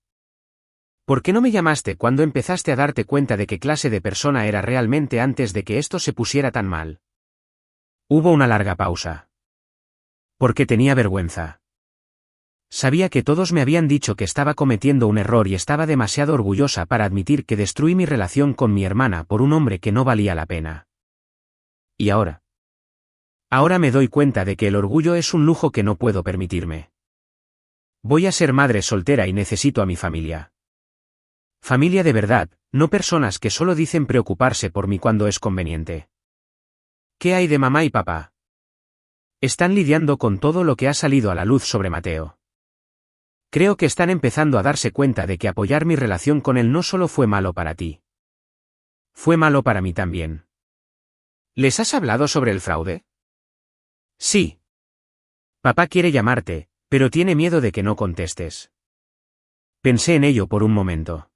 ¿Por qué no me llamaste cuando empezaste a darte cuenta de qué clase de persona era realmente antes de que esto se pusiera tan mal? Hubo una larga pausa. Porque tenía vergüenza. Sabía que todos me habían dicho que estaba cometiendo un error y estaba demasiado orgullosa para admitir que destruí mi relación con mi hermana por un hombre que no valía la pena. ¿Y ahora? Ahora me doy cuenta de que el orgullo es un lujo que no puedo permitirme. Voy a ser madre soltera y necesito a mi familia. Familia de verdad, no personas que solo dicen preocuparse por mí cuando es conveniente. ¿Qué hay de mamá y papá? Están lidiando con todo lo que ha salido a la luz sobre Mateo. Creo que están empezando a darse cuenta de que apoyar mi relación con él no solo fue malo para ti. Fue malo para mí también. ¿Les has hablado sobre el fraude? Sí. Papá quiere llamarte, pero tiene miedo de que no contestes. Pensé en ello por un momento.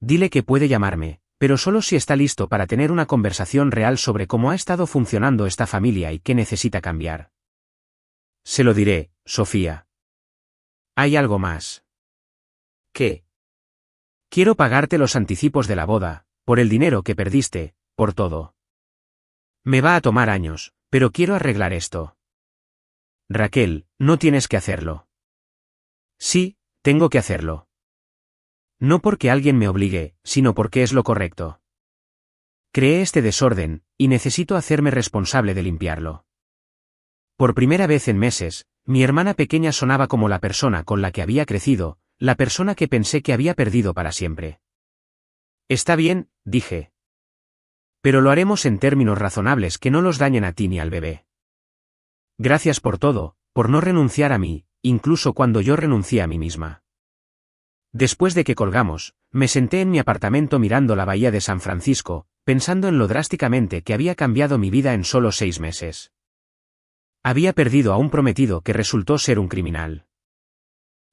Dile que puede llamarme, pero solo si está listo para tener una conversación real sobre cómo ha estado funcionando esta familia y qué necesita cambiar. Se lo diré, Sofía. Hay algo más. ¿Qué? Quiero pagarte los anticipos de la boda, por el dinero que perdiste, por todo. Me va a tomar años, pero quiero arreglar esto. Raquel, no tienes que hacerlo. Sí, tengo que hacerlo. No porque alguien me obligue, sino porque es lo correcto. Creé este desorden, y necesito hacerme responsable de limpiarlo. Por primera vez en meses, mi hermana pequeña sonaba como la persona con la que había crecido, la persona que pensé que había perdido para siempre. Está bien, dije. Pero lo haremos en términos razonables que no los dañen a ti ni al bebé. Gracias por todo, por no renunciar a mí, incluso cuando yo renuncié a mí misma. Después de que colgamos, me senté en mi apartamento mirando la bahía de San Francisco, pensando en lo drásticamente que había cambiado mi vida en solo 6 meses. Había perdido a un prometido que resultó ser un criminal.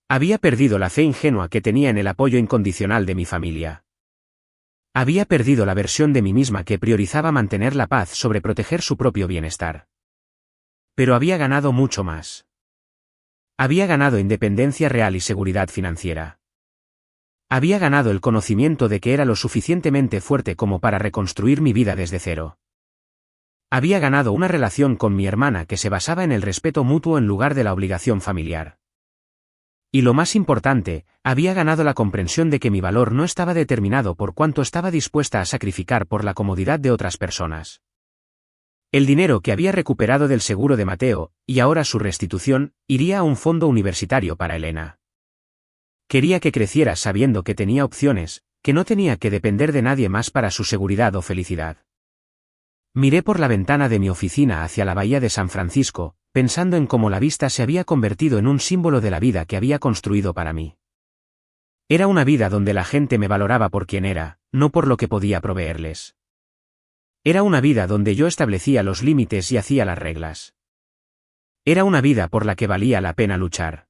Había perdido la fe ingenua que tenía en el apoyo incondicional de mi familia. Había perdido la versión de mí misma que priorizaba mantener la paz sobre proteger su propio bienestar. Pero había ganado mucho más. Había ganado independencia real y seguridad financiera. Había ganado el conocimiento de que era lo suficientemente fuerte como para reconstruir mi vida desde cero. Había ganado una relación con mi hermana que se basaba en el respeto mutuo en lugar de la obligación familiar. Y lo más importante, había ganado la comprensión de que mi valor no estaba determinado por cuánto estaba dispuesta a sacrificar por la comodidad de otras personas. El dinero que había recuperado del seguro de Mateo, y ahora su restitución, iría a un fondo universitario para Elena. Quería que creciera sabiendo que tenía opciones, que no tenía que depender de nadie más para su seguridad o felicidad. Miré por la ventana de mi oficina hacia la bahía de San Francisco, pensando en cómo la vista se había convertido en un símbolo de la vida que había construido para mí. Era una vida donde la gente me valoraba por quien era, no por lo que podía proveerles. Era una vida donde yo establecía los límites y hacía las reglas. Era una vida por la que valía la pena luchar.